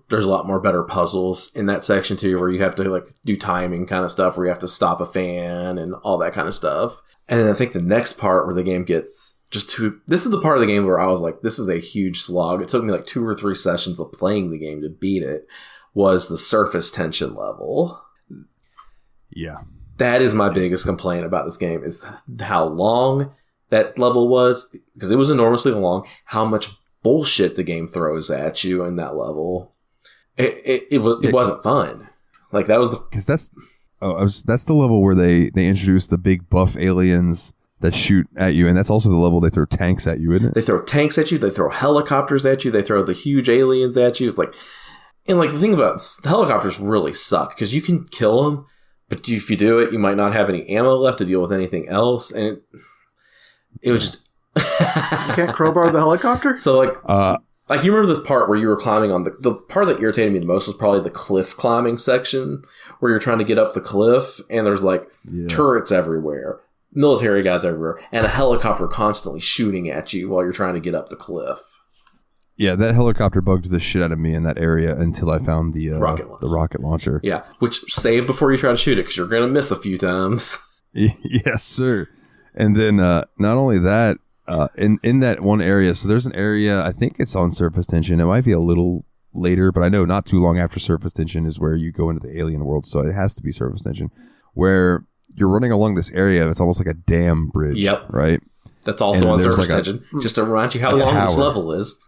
there's a lot more better puzzles in that section too, where you have to like do timing kind of stuff, where you have to stop a fan and all that kind of stuff. And then I think the next part where the game gets this is the part of the game where I was like, this is a huge slog. It took me like 2 or 3 sessions of playing the game to beat it, was the surface tension level. Yeah. That is my biggest complaint about this game, is how long that level was, because it was enormously long, how much bullshit the game throws at you in that level. It wasn't fun. Like that was because that's the level where they introduce the big buff aliens that shoot at you, and that's also the level they throw tanks at you, isn't it? They throw tanks at you, they throw helicopters at you, they throw the huge aliens at you. It's like, and like the thing about the helicopters really suck because you can kill them, but if you do it, you might not have any ammo left to deal with anything else, and it was just. You can't crowbar the helicopter? So like you remember the part where you were climbing on the part that irritated me the most was probably the cliff climbing section, where you're trying to get up the cliff and there's like turrets everywhere, military guys everywhere, and a helicopter constantly shooting at you while you're trying to get up the cliff. Yeah, that helicopter bugged the shit out of me in that area until I found the rocket launcher. Yeah, which save before you try to shoot it because you're going to miss a few times. Yes, sir. And then not only that, in that one area, so there's an area, I think it's on surface tension. It might be a little later, but I know not too long after surface tension is where you go into the alien world, so it has to be surface tension, where you're running along this area. It's almost like a dam bridge, right? That's also on surface tension, just to remind you how long this level is.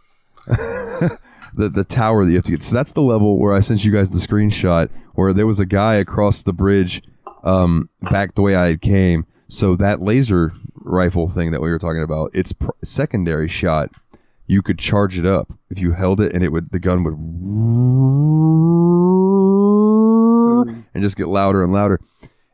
the tower that you have to get. So that's the level where I sent you guys the screenshot, where there was a guy across the bridge back the way I came. So that laser rifle thing that we were talking about, its secondary shot, you could charge it up if you held it, and the gun would and just get louder and louder,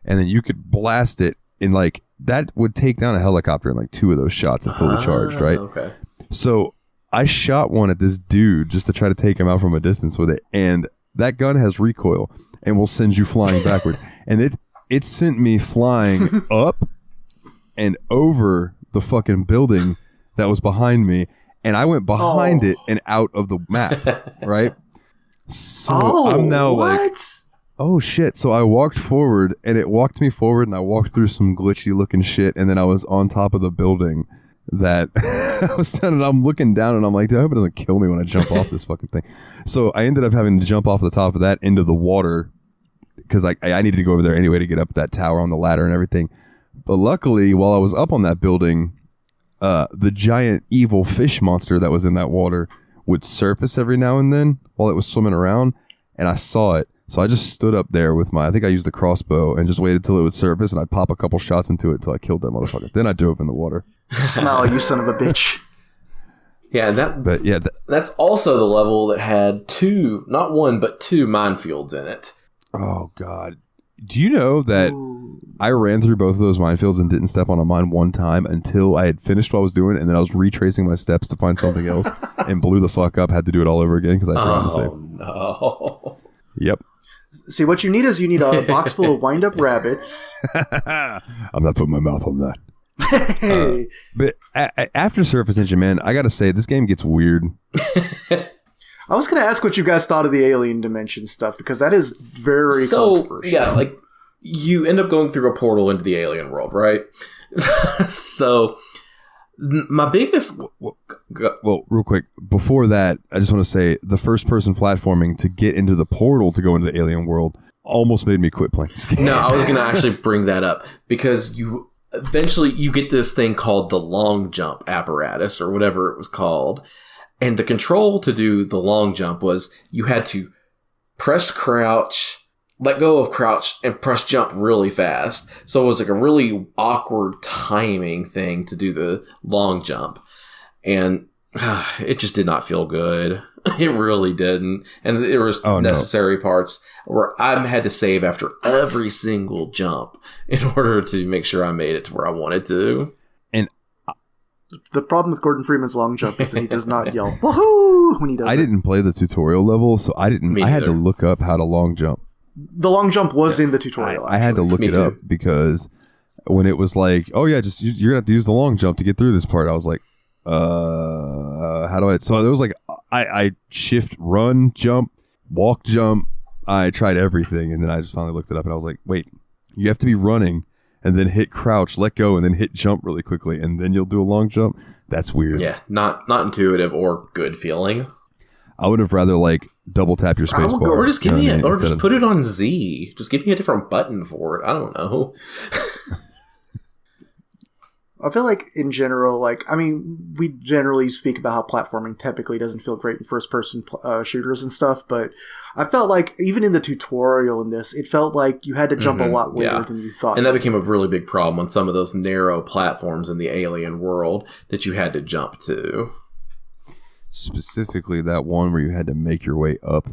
and then you could blast it in like that would take down a helicopter in like 2 of those shots if fully charged, right? Okay. So I shot one at this dude just to try to take him out from a distance with it, and that gun has recoil and will send you flying backwards. And it sent me flying up and over the fucking building that was behind me, and I went behind it and out of the map, right? So I'm now like, oh shit. So I walked forward, and it walked me forward, and I walked through some glitchy looking shit, and then I was on top of the building that I was standing. I'm looking down, and I'm like, dude, I hope it doesn't kill me when I jump off this fucking thing. So I ended up having to jump off the top of that into the water, because I needed to go over there anyway to get up that tower on the ladder and everything. But luckily, while I was up on that building, the giant evil fish monster that was in that water would surface every now and then while it was swimming around, and I saw it. So I just stood up there with I think I used the crossbow and just waited till it would surface, and I'd pop a couple shots into it until I killed that motherfucker. Then I dove in the water. Smile, you son of a bitch. Yeah, and that's also the level that had not one, but two minefields in it. Oh, God. Do you know that I ran through both of those minefields and didn't step on a mine one time until I had finished what I was doing, and then I was retracing my steps to find something else and blew the fuck up, had to do it all over again because I forgot to save. Oh, no. Yep. See, what you need is a box full of wind-up rabbits. I'm not putting my mouth on that. Hey. But after Surface Engine, man, I gotta say, this game gets weird. I was going to ask what you guys thought of the alien dimension stuff, because that is very controversial. Yeah, like, you end up going through a portal into the alien world, right? So, my biggest... Well, real quick, before that, I just want to say, the first-person platforming to get into the portal to go into the alien world almost made me quit playing this game. No, I was going to actually bring that up, because eventually you get this thing called the long jump apparatus, or whatever it was called. And the control to do the long jump was you had to press crouch, let go of crouch, and press jump really fast. So it was like a really awkward timing thing to do the long jump. And it just did not feel good. It really didn't. And there was necessary parts where I had to save after every single jump in order to make sure I made it to where I wanted to. The problem with Gordam Freeman's long jump is that he does not yell "woohoo" when he does it. I didn't play the tutorial level, so I had to look up how to long jump. The long jump was in the tutorial. I had to look it up because when it was like, oh yeah, just you're gonna have to use the long jump to get through this part, I was like, how do I? So there was like, I shift, run, jump, walk, jump. I tried everything, and then I just finally looked it up, and I was like, wait, you have to be running and then hit crouch, let go, and then hit jump really quickly, and then you'll do a long jump. That's weird. Yeah, not intuitive or good feeling. I would have rather like double tap your space bar. Or just give me or just put it on Z. Just give me a different button for it. I don't know. I feel like in general, we generally speak about how platforming typically doesn't feel great in first-person shooters and stuff, but I felt like even in the tutorial in this, it felt like you had to jump a lot later than you thought. And that became a really big problem on some of those narrow platforms in the alien world that you had to jump to. Specifically that one where you had to make your way up.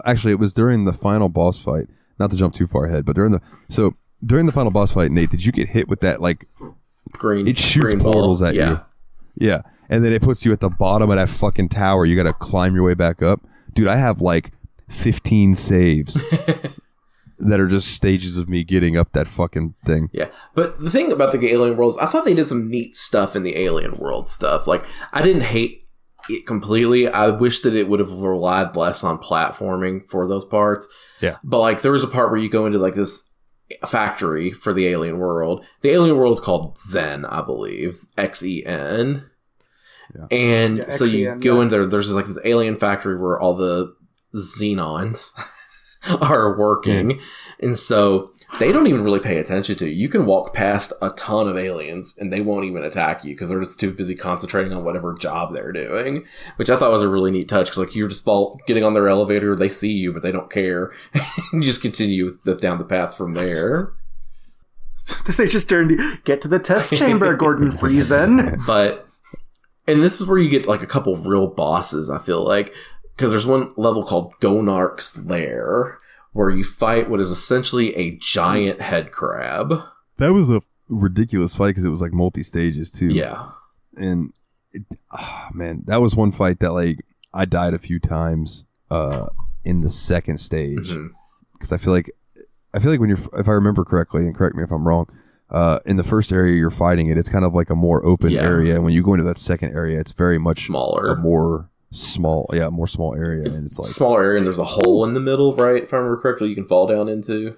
Actually, it was during the final boss fight, not to jump too far ahead, but during the final boss fight, Nate, did you get hit with that, green? It shoots portals at you. Yeah. And then it puts you at the bottom of that fucking tower. You got to climb your way back up. Dude, I have 15 saves that are just stages of me getting up that fucking thing. Yeah. But the thing about the alien worlds, I thought they did some neat stuff in the alien world stuff. I didn't hate it completely. I wish that it would have relied less on platforming for those parts. Yeah. But there was a part where you go into this factory for the alien world. The alien world is called Xen, I believe. Xen. Yeah. And so you go in there, there's this alien factory where all the Xenons are working. Yeah. And so they don't even really pay attention to you. You can walk past a ton of aliens and they won't even attack you because they're just too busy concentrating on whatever job they're doing, which I thought was a really neat touch because you're just getting on their elevator, they see you, but they don't care. You just continue down the path from there. They just get to the test chamber, Gordam Freeman. And this is where you get a couple of real bosses, I feel like, because there's one level called Gonarch's Lair, where you fight what is essentially a giant head crab. That was a ridiculous fight because it was multi-stages too. Yeah. And Man, that was one fight that like I died a few times in the second stage because I feel like when if I remember correctly, and correct me if I'm wrong, in the first area you're fighting it, it's kind of like a more open area, and when you go into that second area, it's very much smaller, more small area, and it's like smaller area, and there's a hole in the middle, right? If I remember correctly, you can fall down into.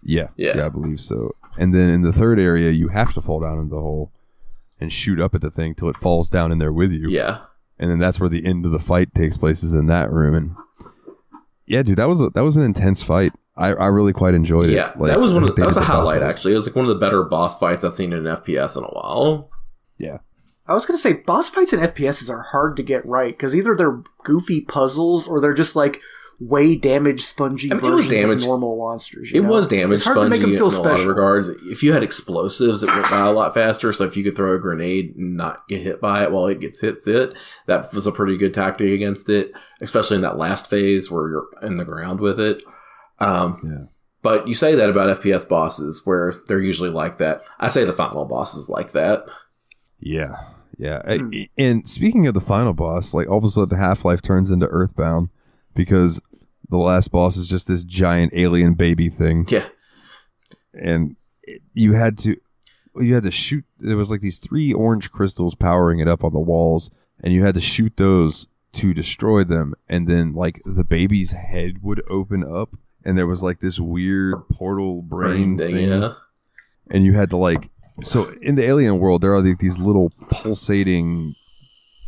Yeah, I believe so. And then in the third area, you have to fall down into the hole and shoot up at the thing till it falls down in there with you. Yeah. And then that's where the end of the fight takes place, is in that room. And yeah, dude, that was an intense fight. I really quite enjoyed it. Yeah, like, that was that was a highlight, actually. It was like one of the better boss fights I've seen in an FPS in a while. Yeah. I was going to say, boss fights in FPSs are hard to get right, because either they're goofy puzzles or they're just like way damaged, spongy versions of normal monsters. It was damaged, spongy in a lot of regards. If you had explosives, it went by a lot faster. So if you could throw a grenade and not get hit by it while it gets hit, that was a pretty good tactic against it, especially in that last phase where you're in the ground with it. But you say that about FPS bosses, where they're usually like that. I say the final boss is like that. Yeah. And speaking of the final boss, like all of a sudden Half-Life turns into Earthbound, because the last boss is just this giant alien baby thing. Yeah. And you had to shoot. There was like these 3 orange crystals powering it up on the walls, and you had to shoot those to destroy them. And then like the baby's head would open up, and there was like this weird portal brain thing. Yeah. And you had to like, so in the alien world, there are these little pulsating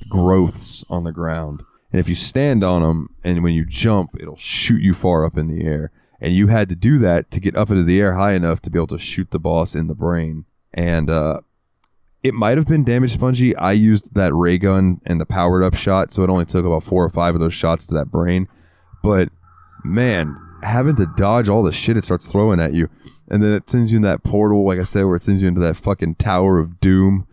growths on the ground. And if you stand on them, and when you jump, it'll shoot you far up in the air. And you had to do that to get up into the air high enough to be able to shoot the boss in the brain. And it might have been damage spongy. I used that ray gun and the powered up shot, so it only took about 4 or 5 of those shots to that brain. But man, having to dodge all the shit it starts throwing at you, and then it sends you in that portal, like I said, where it sends you into that fucking Tower of Doom,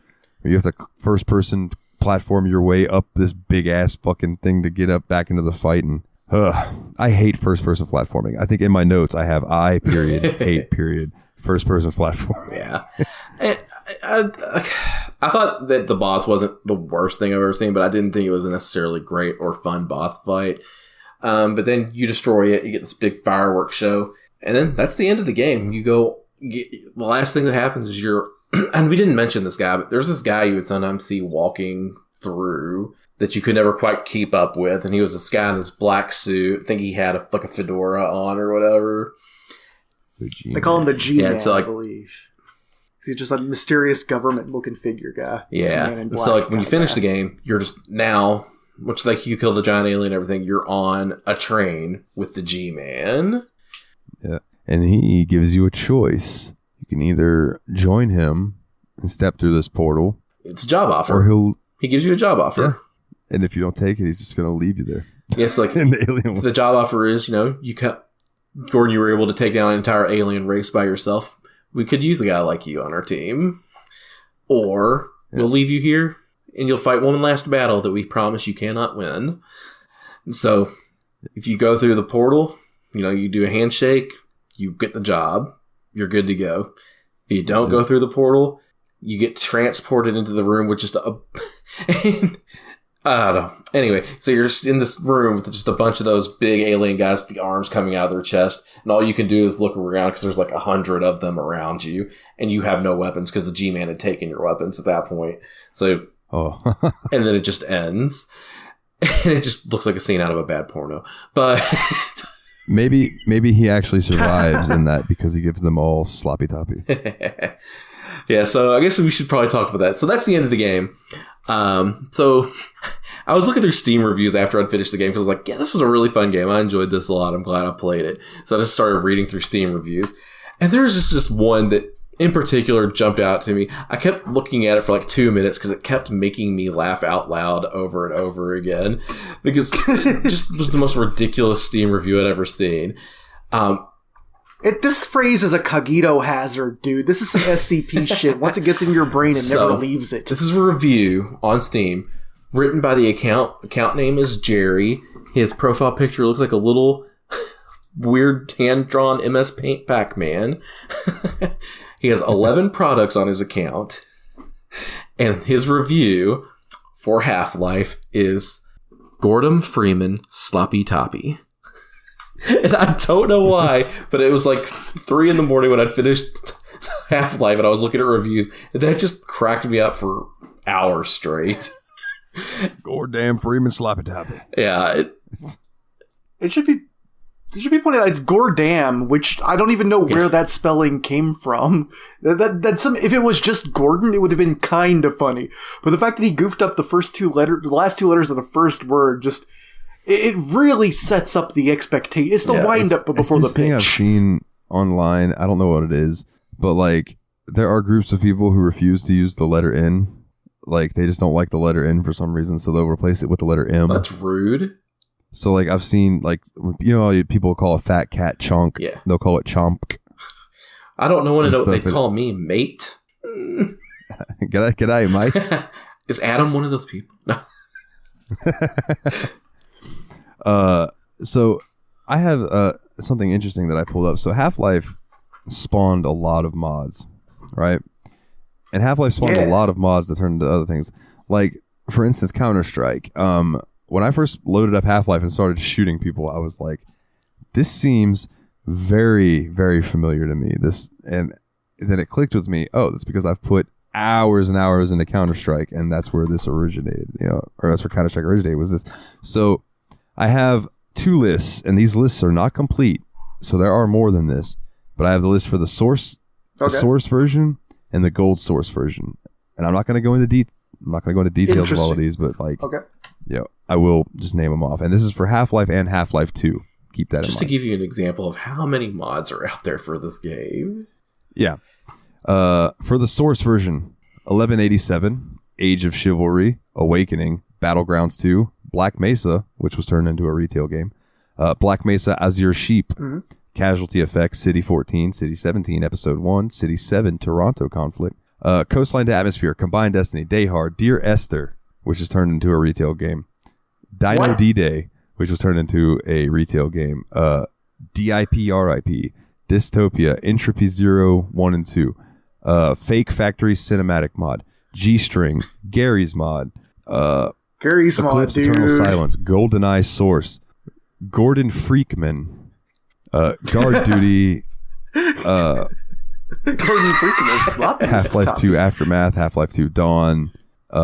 where you have to first person platform your way up this big ass fucking thing to get up back into the fight. And I hate first person platforming. I think in my notes I have hate first person platform. Yeah. I thought that the boss wasn't the worst thing I've ever seen, but I didn't think it was a necessarily great or fun boss fight. But then you destroy it, you get this big fireworks show, and then that's the end of the game. The last thing that happens is and we didn't mention this guy, but there's this guy you would sometimes see walking through that you could never quite keep up with. And he was this guy in this black suit. I think he had a fedora on or whatever. They call him the G-Man, so I believe. He's just a mysterious government-looking figure guy. Yeah. So like when you finish the game, you're just now, much like you kill the giant alien and everything, you're on a train with the G-Man. Yeah. And he gives you a choice. You can either join him and step through this portal. It's a job offer. Or he gives you a job offer. Yeah. And if you don't take it, he's just going to leave you there. Yes, like the job offer is, Gordon, you were able to take down an entire alien race by yourself. We could use a guy like you on our team. Or we'll leave you here and you'll fight one last battle that we promise you cannot win. And so if you go through the portal, you do a handshake, you get the job, you're good to go. If you don't go through the portal, you get transported into the room with just I don't know. Anyway, so you're just in this room with just a bunch of those big alien guys with the arms coming out of their chest, and all you can do is look around because there's like 100 of them around you, and you have no weapons because the G-Man had taken your weapons at that point. So, and then it just ends, and it just looks like a scene out of a bad porno. But maybe he actually survives in that because he gives them all sloppy toppy. Yeah, so I guess we should probably talk about that. So that's the end of the game. So I was looking through Steam reviews after I'd finished the game because I was like, yeah, this was a really fun game. I enjoyed this a lot. I'm glad I played it. So I just started reading through Steam reviews. And there was just this one that in particular jumped out to me. I kept looking at it for like 2 minutes because it kept making me laugh out loud over and over again because it just was the most ridiculous Steam review I'd ever seen. This phrase is a cogito hazard, dude. This is some SCP shit. Once it gets in your brain, it never leaves it. This is a review on Steam written by the account. Account name is Jerry. His profile picture looks like a little weird hand-drawn MS Paint Pac-Man. He has 11 products on his account. And his review, for Half-Life is Gordam Freeman Sloppy Toppy. And I don't know why, but it was like 3 a.m. when I'd finished Half-Life and I was looking at reviews, and that just cracked me up for hours straight. Gordam Freeman Sloppy Toppy. Yeah. It should be pointed out, it's Gordam, which I don't even know where that spelling came from. If it was just Gordon, it would have been kind of funny. But the fact that he goofed up the last 2 letters of the first word, just it really sets up the expectation. It's the wind up before the pitch. Thing I've seen online, I don't know what it is, but like there are groups of people who refuse to use the letter N. Like they just don't like the letter N for some reason, so they'll replace it with the letter M. That's rude. So like I've seen like, you know how people call a fat cat chunk? Yeah. They'll call it chomp. I don't know what they call me, mate. G'day, Mike. Is Adam one of those people? No. So I have something interesting that I pulled up. So Half-Life spawned a lot of mods, right? And Half-Life spawned a lot of mods that turned into other things. Like, for instance, Counter-Strike. When I first loaded up Half-Life and started shooting people, I was like, this seems very, very familiar to me. And then it clicked with me. Oh, that's because I've put hours and hours into Counter-Strike, and that's where this originated, or that's where Counter-Strike originated, was this. So I have 2 lists, and these lists are not complete, so there are more than this. But I have the list for the source version and the gold source version, and I'm not going to go into details of all of these, but like, I will just name them off. And this is for Half-Life and Half-Life 2. Keep that in mind. Just to give you an example of how many mods are out there for this game. Yeah. For the source version, 1187, Age of Chivalry, Awakening, Battlegrounds 2, Black Mesa, which was turned into a retail game, Black Mesa Azure Sheep, Casualty Effects, City 14, City 17, Episode 1, City 7, Toronto Conflict, Coastline to Atmosphere, Combined Destiny, Day Hard, Dear Esther, which is turned into a retail game, Dino D-Day, which was turned into a retail game, DIP RIP, Dystopia, Entropy 0, 1 and 2, Fake Factory Cinematic Mod, G-String, Gary's Mod, Gary's Eclipse Mod, Eternal dude. Silence, GoldenEye Source, Gordon Freakman, Guard Duty, Gordon Freeman Sloppy Half-Life Toppy. 2 Aftermath, Half-Life 2 Dawn,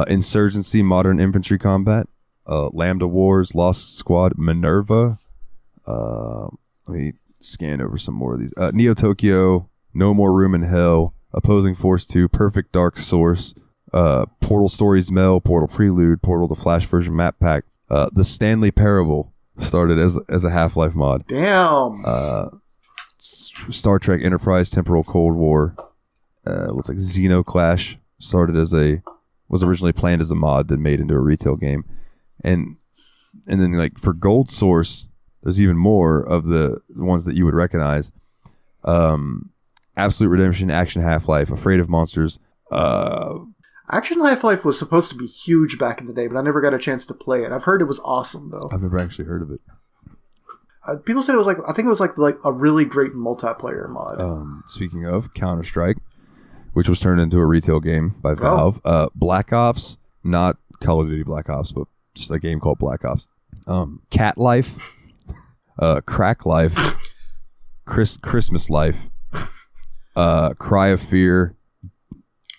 Insurgency Modern Infantry Combat, Lambda Wars, Lost Squad, Minerva. Let me scan over some more of these. Neo Tokyo, No More Room in Hell, Opposing Force 2, Perfect Dark Source, Portal Stories Mel, Portal Prelude, Portal the Flash version map pack. The Stanley Parable started as a Half-Life mod. Damn. Star Trek Enterprise Temporal Cold War. Looks like Xenoclash was originally planned as a mod then made into a retail game. And then like for Gold Source, there's even more of the ones that you would recognize. Absolute Redemption, Action Half-Life, Afraid of Monsters. Action Half-Life was supposed to be huge back in the day, but I never got a chance to play it. I've heard it was awesome though. I've never actually heard of it. People said it was like, I think it was like a really great multiplayer mod. Speaking of Counter-Strike, which was turned into a retail game by Valve. Black Ops, not Call of Duty Black Ops, but just a game called Black Ops. Cat Life, Crack Life, Christmas Life, Cry of Fear.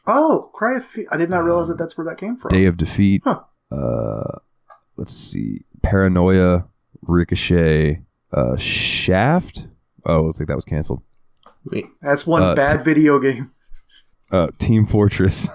Oh, Cry of Fear. I did not realize that's where that came from. Day of Defeat. Huh. Let's see. Paranoia, Ricochet, Shaft. Oh, looks like that was canceled. Wait. That's one bad video game. Team Fortress,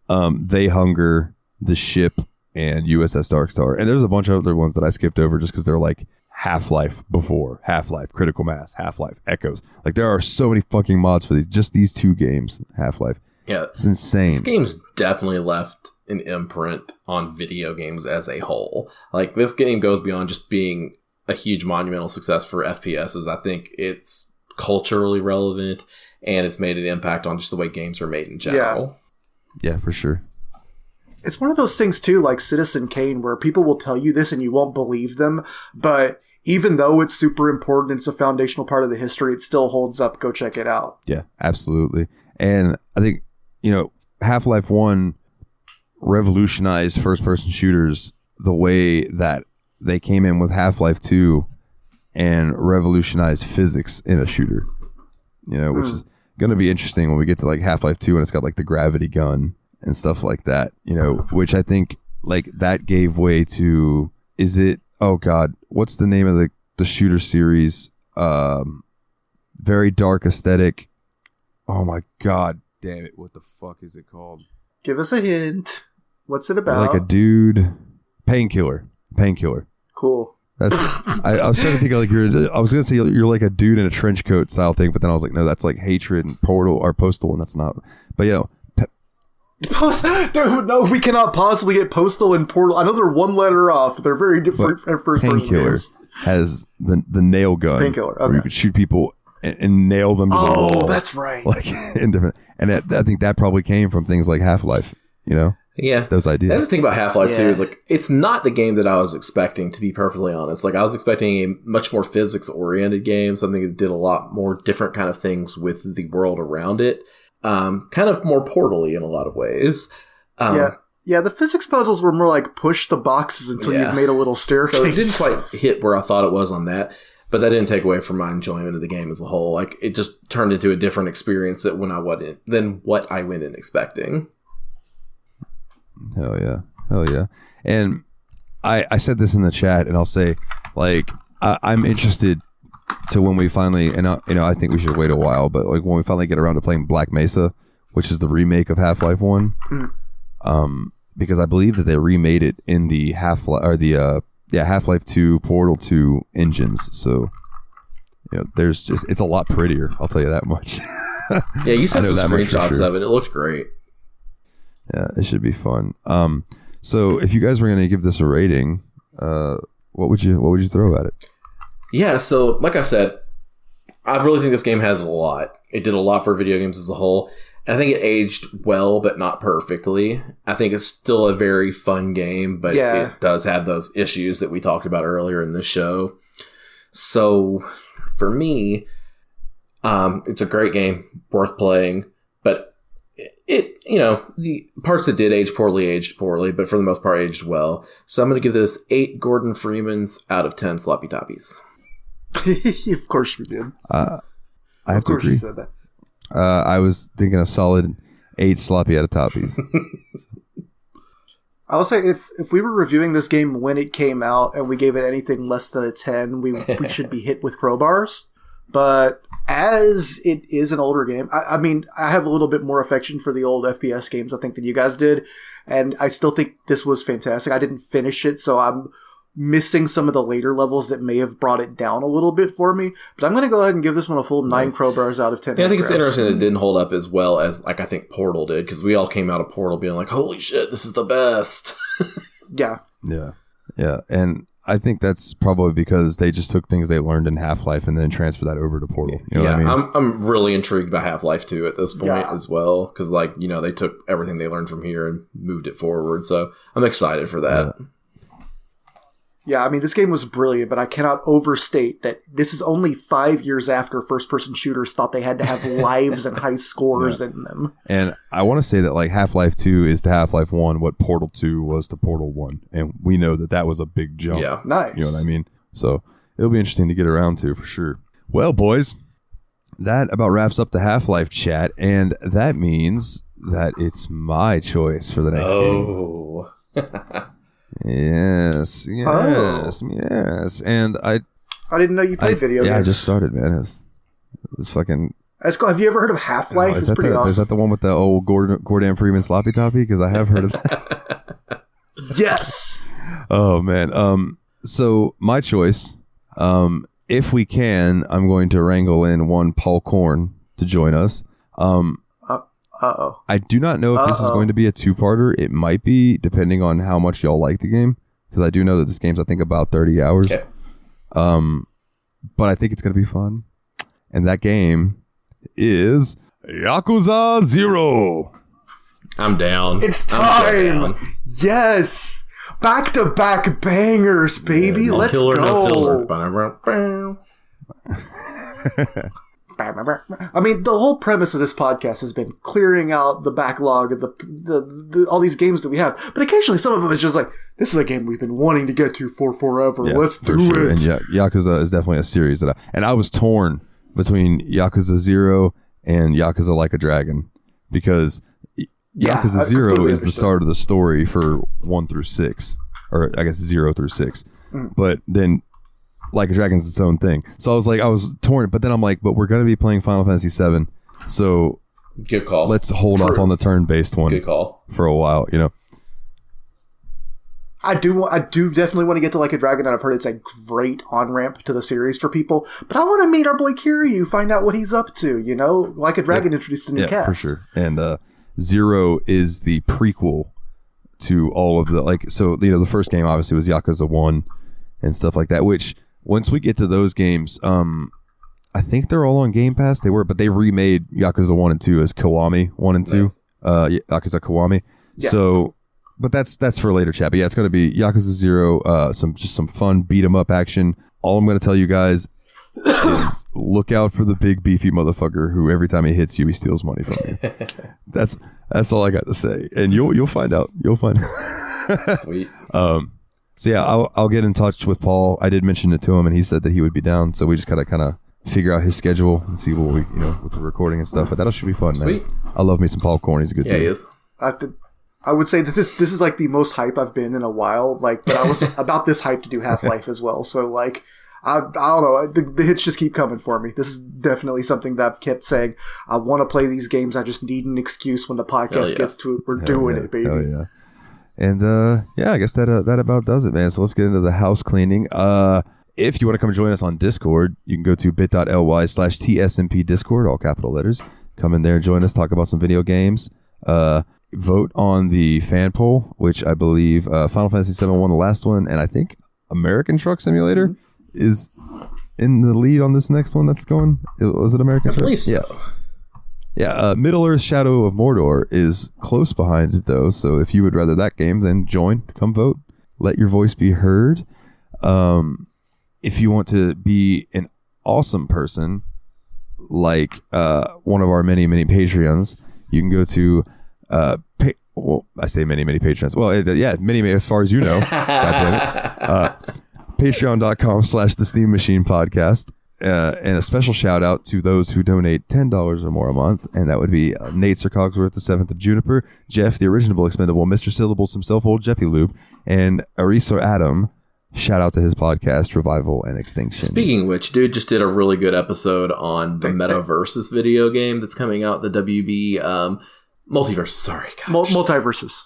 They Hunger, The Ship, and USS Darkstar. And there's a bunch of other ones that I skipped over just because they're like Half-Life before, Half-Life, Critical Mass, Half-Life, Echoes. Like there are so many fucking mods for these 2 games, Half-Life. Yeah. It's insane. This game's definitely left an imprint on video games as a whole. Like this game goes beyond just being a huge monumental success for FPSs. I think it's culturally relevant and it's made an impact on just the way games are made in general. Yeah, for sure. It's one of those things too, like Citizen Kane, where people will tell you this and you won't believe them, but even though it's super important, it's a foundational part of the history, it still holds up. Go check it out. Yeah, absolutely. And I think, Half-Life 1 revolutionized first-person shooters the way that they came in with Half-Life 2 and revolutionized physics in a shooter. You know, which is going to be interesting when we get to like Half-Life 2 and it's got like the gravity gun and stuff like that, you know, which I think like that gave way to, oh God, what's the name of the shooter series? Very dark aesthetic. Oh my God, damn it. What the fuck is it called? Give us a hint. What's it about? Like a dude. Painkiller. Cool. That's. I was trying to think of like I was gonna say you're like a dude in a trench coat style thing, but then I was like, no, that's like Hatred and Portal or Postal, and that's not. But Dude, no, we cannot possibly get Postal and Portal. I know they're one letter off, but they're very different first person games. Has the nail gun. Painkiller. Okay. Where you could shoot people and nail them to the wall. Oh, that's right. Like in different, and I think that probably came from things like Half-Life. You know. Yeah. Those ideas. That's the thing about Half-Life 2 is like it's not the game that I was expecting, to be perfectly honest. Like I was expecting a much more physics oriented game, something that did a lot more different kind of things with the world around it. Kind of more Portal-y in a lot of ways. Yeah, the physics puzzles were more like push the boxes until you've made a little staircase. So it didn't quite hit where I thought it was on that, but that didn't take away from my enjoyment of the game as a whole. Like it just turned into a different experience than what I went in expecting. Hell yeah. And I said this in the chat, and I'll say, like, I'm interested to when we finally, and I think we should wait a while, but like when we finally get around to playing Black Mesa, which is the remake of Half-Life 1, because I believe that they remade it in the Half-Life 2 Portal 2 engines. So, you know, it's a lot prettier. I'll tell you that much. Yeah, you sent some screenshots of it. It looked great. Yeah, it should be fun. So if you guys were going to give this a rating, what would you throw at it? Yeah, so like I said, I really think this game has a lot. It did a lot for video games as a whole. And I think it aged well, but not perfectly. I think it's still a very fun game, but it does have those issues that we talked about earlier in this show. So for me, it's a great game, worth playing, but the parts that did age poorly aged poorly, but for the most part aged well. So I'm going to give this 8 Gordam Freemans out of 10 Sloppy Toppies. Of course you did. I have to agree. You said that. I was thinking a solid 8 Sloppy out of Toppies. I will say if we were reviewing this game when it came out and we gave it anything less than a 10, we should be hit with crowbars. But as it is an older game, I mean, I have a little bit more affection for the old FPS games, I think, than you guys did. And I still think this was fantastic. I didn't finish it, so I'm missing some of the later levels that may have brought it down a little bit for me. But I'm going to go ahead and give this one a full 9 crowbars out of 10. Yeah, I think it's interesting that it didn't hold up as well as, like, I think Portal did, because we all came out of Portal being like, holy shit, this is the best. Yeah. And I think that's probably because they just took things they learned in Half-Life and then transferred that over to Portal. You know what I mean? I'm really intrigued by Half-Life 2 at this point as well, because, like, they took everything they learned from here and moved it forward. So I'm excited for that. Yeah, I mean, this game was brilliant, but I cannot overstate that this is only 5 years after first-person shooters thought they had to have lives and high scores in them. And I want to say that, like, Half-Life 2 is to Half-Life 1 what Portal 2 was to Portal 1. And we know that was a big jump. Yeah. Nice. You know what I mean? So it'll be interesting to get around to, for sure. Well, boys, that about wraps up the Half-Life chat. And that means that it's my choice for the next game. Yes. And I didn't know you played video games. Yeah, I just started, man. It's fucking... That's cool. Have you ever heard of Half-Life? It's pretty awesome. Is that the one with the old Gordam Freeman Sloppy Toppy? Because I have heard of that. Yes. Oh, man. So, my choice, if we can, I'm going to wrangle in one Paul Korn to join us. I do not know if this is going to be a 2-parter. It might be, depending on how much y'all like the game. Because I do know that this game's, I think, about 30 hours. Okay. But I think it's going to be fun. And that game is Yakuza 0. I'm down. It's time. Yes. Back-to-back bangers, baby. Let's go. I mean, the whole premise of this podcast has been clearing out the backlog of the all these games that we have. But occasionally, some of them is just like, this is a game we've been wanting to get to for forever. Let's do it. And Yakuza is definitely a series that I was torn between Yakuza 0 and Yakuza Like a Dragon, because Yakuza 0 is the start of the story for 1 through 6, or I guess 0 through 6. But then Like a Dragon's its own thing. So I was torn, but then I'm like, but we're going to be playing Final Fantasy 7. So good call. Let's hold off on the turn-based one. Good call. For a while, you know. I do definitely want to get to Like a Dragon, and I've heard it's a great on-ramp to the series for people. But I want to meet our boy Kiryu, find out what he's up to, you know? Like a Dragon introduced a new cast. For sure. And 0 is the prequel to all of the, like, so, you know, the first game obviously was Yakuza 1 and stuff like that, which, once we get to those games, I think they're all on Game Pass. They were, but they remade Yakuza 1 and 2 as Kiwami 1 and 2. Nice. Yakuza Kiwami. Yeah. So, but that's for a later chat. But yeah, it's going to be Yakuza 0, some fun beat 'em up action. All I'm going to tell you guys is look out for the big beefy motherfucker who every time he hits you, he steals money from you. That's all I got to say. And you'll find out. You'll find out. Sweet. So yeah, I'll get in touch with Paul. I did mention it to him, and he said that he would be down. So we just gotta kind of figure out his schedule and see what we, you know, with the recording and stuff. But that should be fun, Sweet. Man. I love me some popcorn. He's a good dude. Yeah, he is. I would say that this is like the most hype I've been in a while. Like, but I was about this hype to do Half-Life as well. So like, I don't know. The hits just keep coming for me. This is definitely something that I've kept saying. I want to play these games. I just need an excuse when the podcast gets to it. We're doing it, baby. Oh yeah. And I guess that about does it, man. So let's get into the house cleaning. If you want to come join us on Discord, you can go to bit.ly/TSMP Discord, all capital letters. Come in there and join us, talk about some video games. Vote on the fan poll, which I believe Final Fantasy 7 won the last one, and I think American Truck Simulator is in the lead on this next one that's going. Was it American Truck? I believe so. Yeah. Yeah, Middle-earth Shadow of Mordor is close behind it, though, so if you would rather that game, then join, come vote, let your voice be heard. If you want to be an awesome person, like one of our many, many Patreons, you can go to, I say many, many Patreons. Well, many, as far as you know. God damn it. Patreon.com/The Steam Machine Podcast. And a special shout out to those who donate $10 or more a month, and that would be Nate Sir Cogsworth, the 7th of Juniper, Jeff, the original expendable, Mr. Syllables himself, old Jeffy Lube, and Ariso Adam. Shout out to his podcast, Revival and Extinction. Speaking of which, dude just did a really good episode on the Metaversus video game that's coming out, the WB Multiverse. Sorry, Multiverses.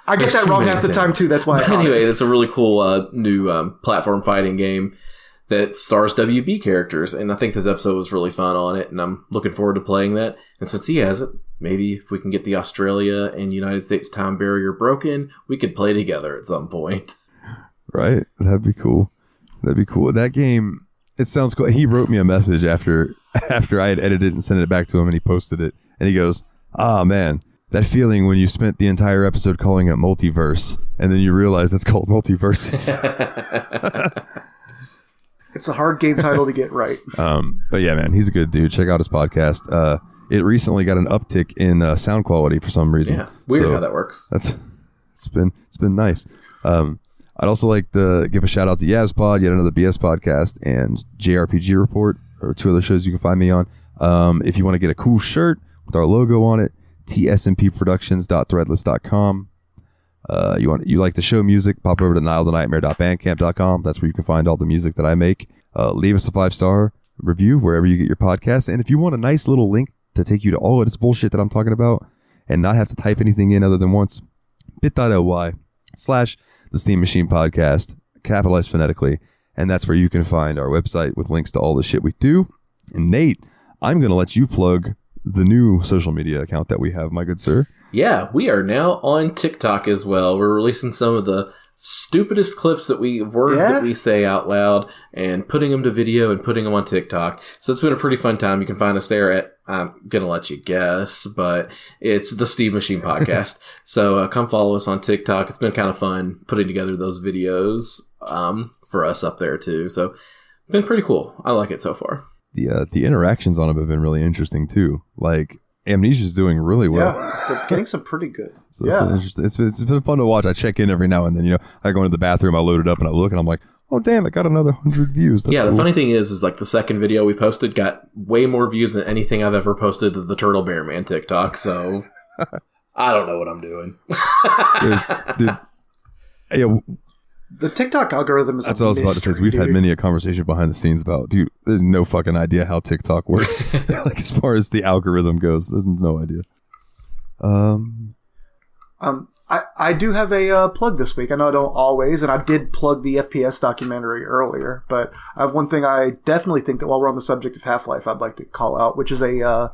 I get that wrong half the time too. That's why. Anyway, it's a really cool new platform fighting game that stars WB characters, and I think this episode was really fun on it, and I'm looking forward to playing that. And since he has it, maybe if we can get the Australia and United States time barrier broken, we could play together at some point. Right? That'd be cool. That game, it sounds cool. He wrote me a message after I had edited it and sent it back to him, and he posted it, and he goes, man, that feeling when you spent the entire episode calling it Multiverse, and then you realize it's called Multiverses. It's a hard game title to get right. But yeah, man, he's a good dude. Check out his podcast. It recently got an uptick in sound quality for some reason. Yeah, weird how that works. It's been nice. I'd also like to give a shout out to YABSPOD, yet another BS podcast, and JRPG Report, or 2 other shows you can find me on. If you want to get a cool shirt with our logo on it, tsmpproductions.threadless.com. You like the show music, pop over to nilethenightmare.bandcamp.com. That's where you can find all the music that I make. Leave us a 5-star review wherever you get your podcasts. And if you want a nice little link to take you to all of this bullshit that I'm talking about and not have to type anything in other than once, bit.ly/The Steam Machine Podcast, capitalized phonetically. And that's where you can find our website with links to all the shit we do. And Nate, I'm going to let you plug the new social media account that we have, my good sir. Yeah, we are now on TikTok as well. We're releasing some of the stupidest clips that we say out loud and putting them to video and putting them on TikTok. So it's been a pretty fun time. You can find us there at, I'm going to let you guess, but it's the Steve Machine Podcast. So come follow us on TikTok. It's been kind of fun putting together those videos for us up there too. So it's been pretty cool. I like it so far. the interactions on them have been really interesting too. Like Amnesia's doing really well. Yeah, they're getting some pretty good. So it's been interesting. It's been fun to watch. I check in every now and then. You know, I go into the bathroom, I load it up, and I look, and I'm like, oh damn, it got another 100 views. That's cool. The funny thing is like the second video we posted got way more views than anything I've ever posted to the Turtle Bear Man TikTok. So I don't know what I'm doing. Dude, yeah. The TikTok algorithm is That's what I was about to say. We've had many a conversation behind the scenes about, dude, there's no fucking idea how TikTok works. Like as far as the algorithm goes, there's no idea. I do have a plug this week. I know I don't always, and I did plug the FPS documentary earlier, but I have one thing I definitely think that while we're on the subject of Half-Life, I'd like to call out, which is a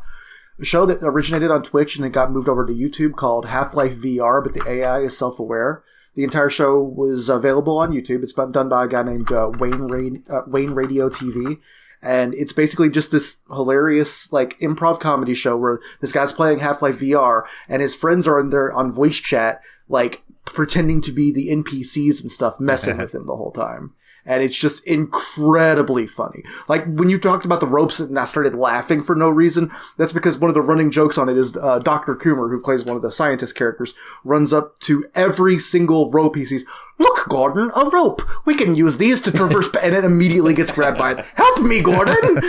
show that originated on Twitch and it got moved over to YouTube called Half-Life VR, but the AI is self-aware. The entire show was available on YouTube. It's been done by a guy named Wayne Radio TV. And it's basically just this hilarious, like, improv comedy show where this guy's playing Half-Life VR and his friends are in there on voice chat, like, pretending to be the NPCs and stuff, messing with him the whole time. And it's just incredibly funny. Like, when you talked about the ropes and I started laughing for no reason, that's because one of the running jokes on it is Dr. Coomer, who plays one of the scientist characters, runs up to every single rope he sees. Look, Gordon, a rope. We can use these to traverse. And it immediately gets grabbed by it. Help me, Gordon!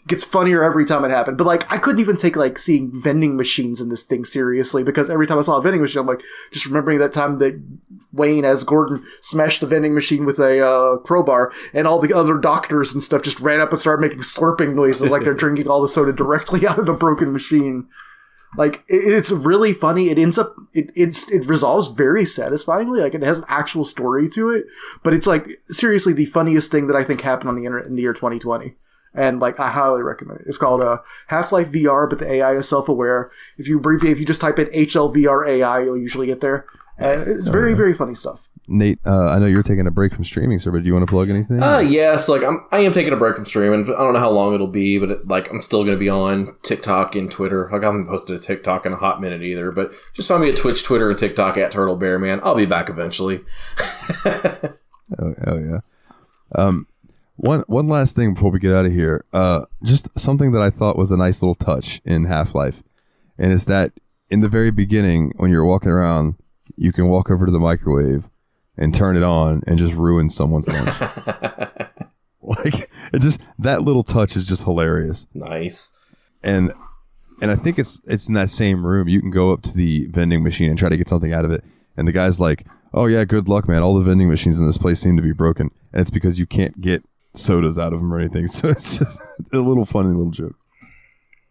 Gets funnier every time it happened. But, like, I couldn't even take, like, seeing vending machines in this thing seriously, because every time I saw a vending machine, I'm like, just remembering that time that Wayne, as Gordon, smashed the vending machine with a crowbar, and all the other doctors and stuff just ran up and started making slurping noises like they're drinking all the soda directly out of the broken machine. Like, it's really funny. It ends up, it resolves very satisfyingly. Like, it has an actual story to it. But it's, like, seriously the funniest thing that I think happened on the internet in the year 2020. And, like, I highly recommend it. It's called Half-Life VR, but the AI is self-aware. If you just type in HLVR AI, you'll usually get there. And it's very, very funny stuff. Nate, I know you're taking a break from streaming, sir, but do you want to plug anything? Yes, like I am taking a break from streaming. I don't know how long it'll be, but I'm still going to be on TikTok and Twitter. Like, I haven't posted a TikTok in a hot minute either, but just find me at Twitch, Twitter, and TikTok at Turtle Bear Man. I'll be back eventually. Oh yeah. One last thing before we get out of here. Just something that I thought was a nice little touch in Half-Life, and it's that in the very beginning, when you're walking around, you can walk over to the microwave and turn it on and just ruin someone's lunch. Like, it just, that little touch is just hilarious. Nice. And I think it's in that same room. You can go up to the vending machine and try to get something out of it, and the guy's like, "Oh yeah, good luck, man. All the vending machines in this place seem to be broken," and it's because you can't get sodas out of them or anything. So it's just a little funny little joke.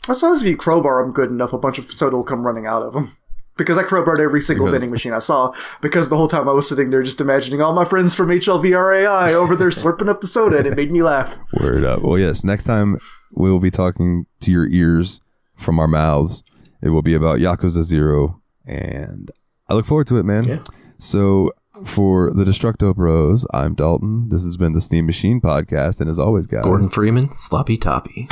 As long as if you crowbar them good enough, a bunch of soda will come running out of them. Because I crowbarred every single vending machine I saw, because the whole time I was sitting there just imagining all my friends from HLVRAI over there slurping up the soda, and it made me laugh. Word up. Well, yes, next time we will be talking to your ears from our mouths. It will be about Yakuza 0, and I look forward to it, man. Yeah. So for the Destructo Bros, I'm Dalton. This has been the Steam Machine Podcast, and as always, guys, Gordam Freeman Sloppy Toppy.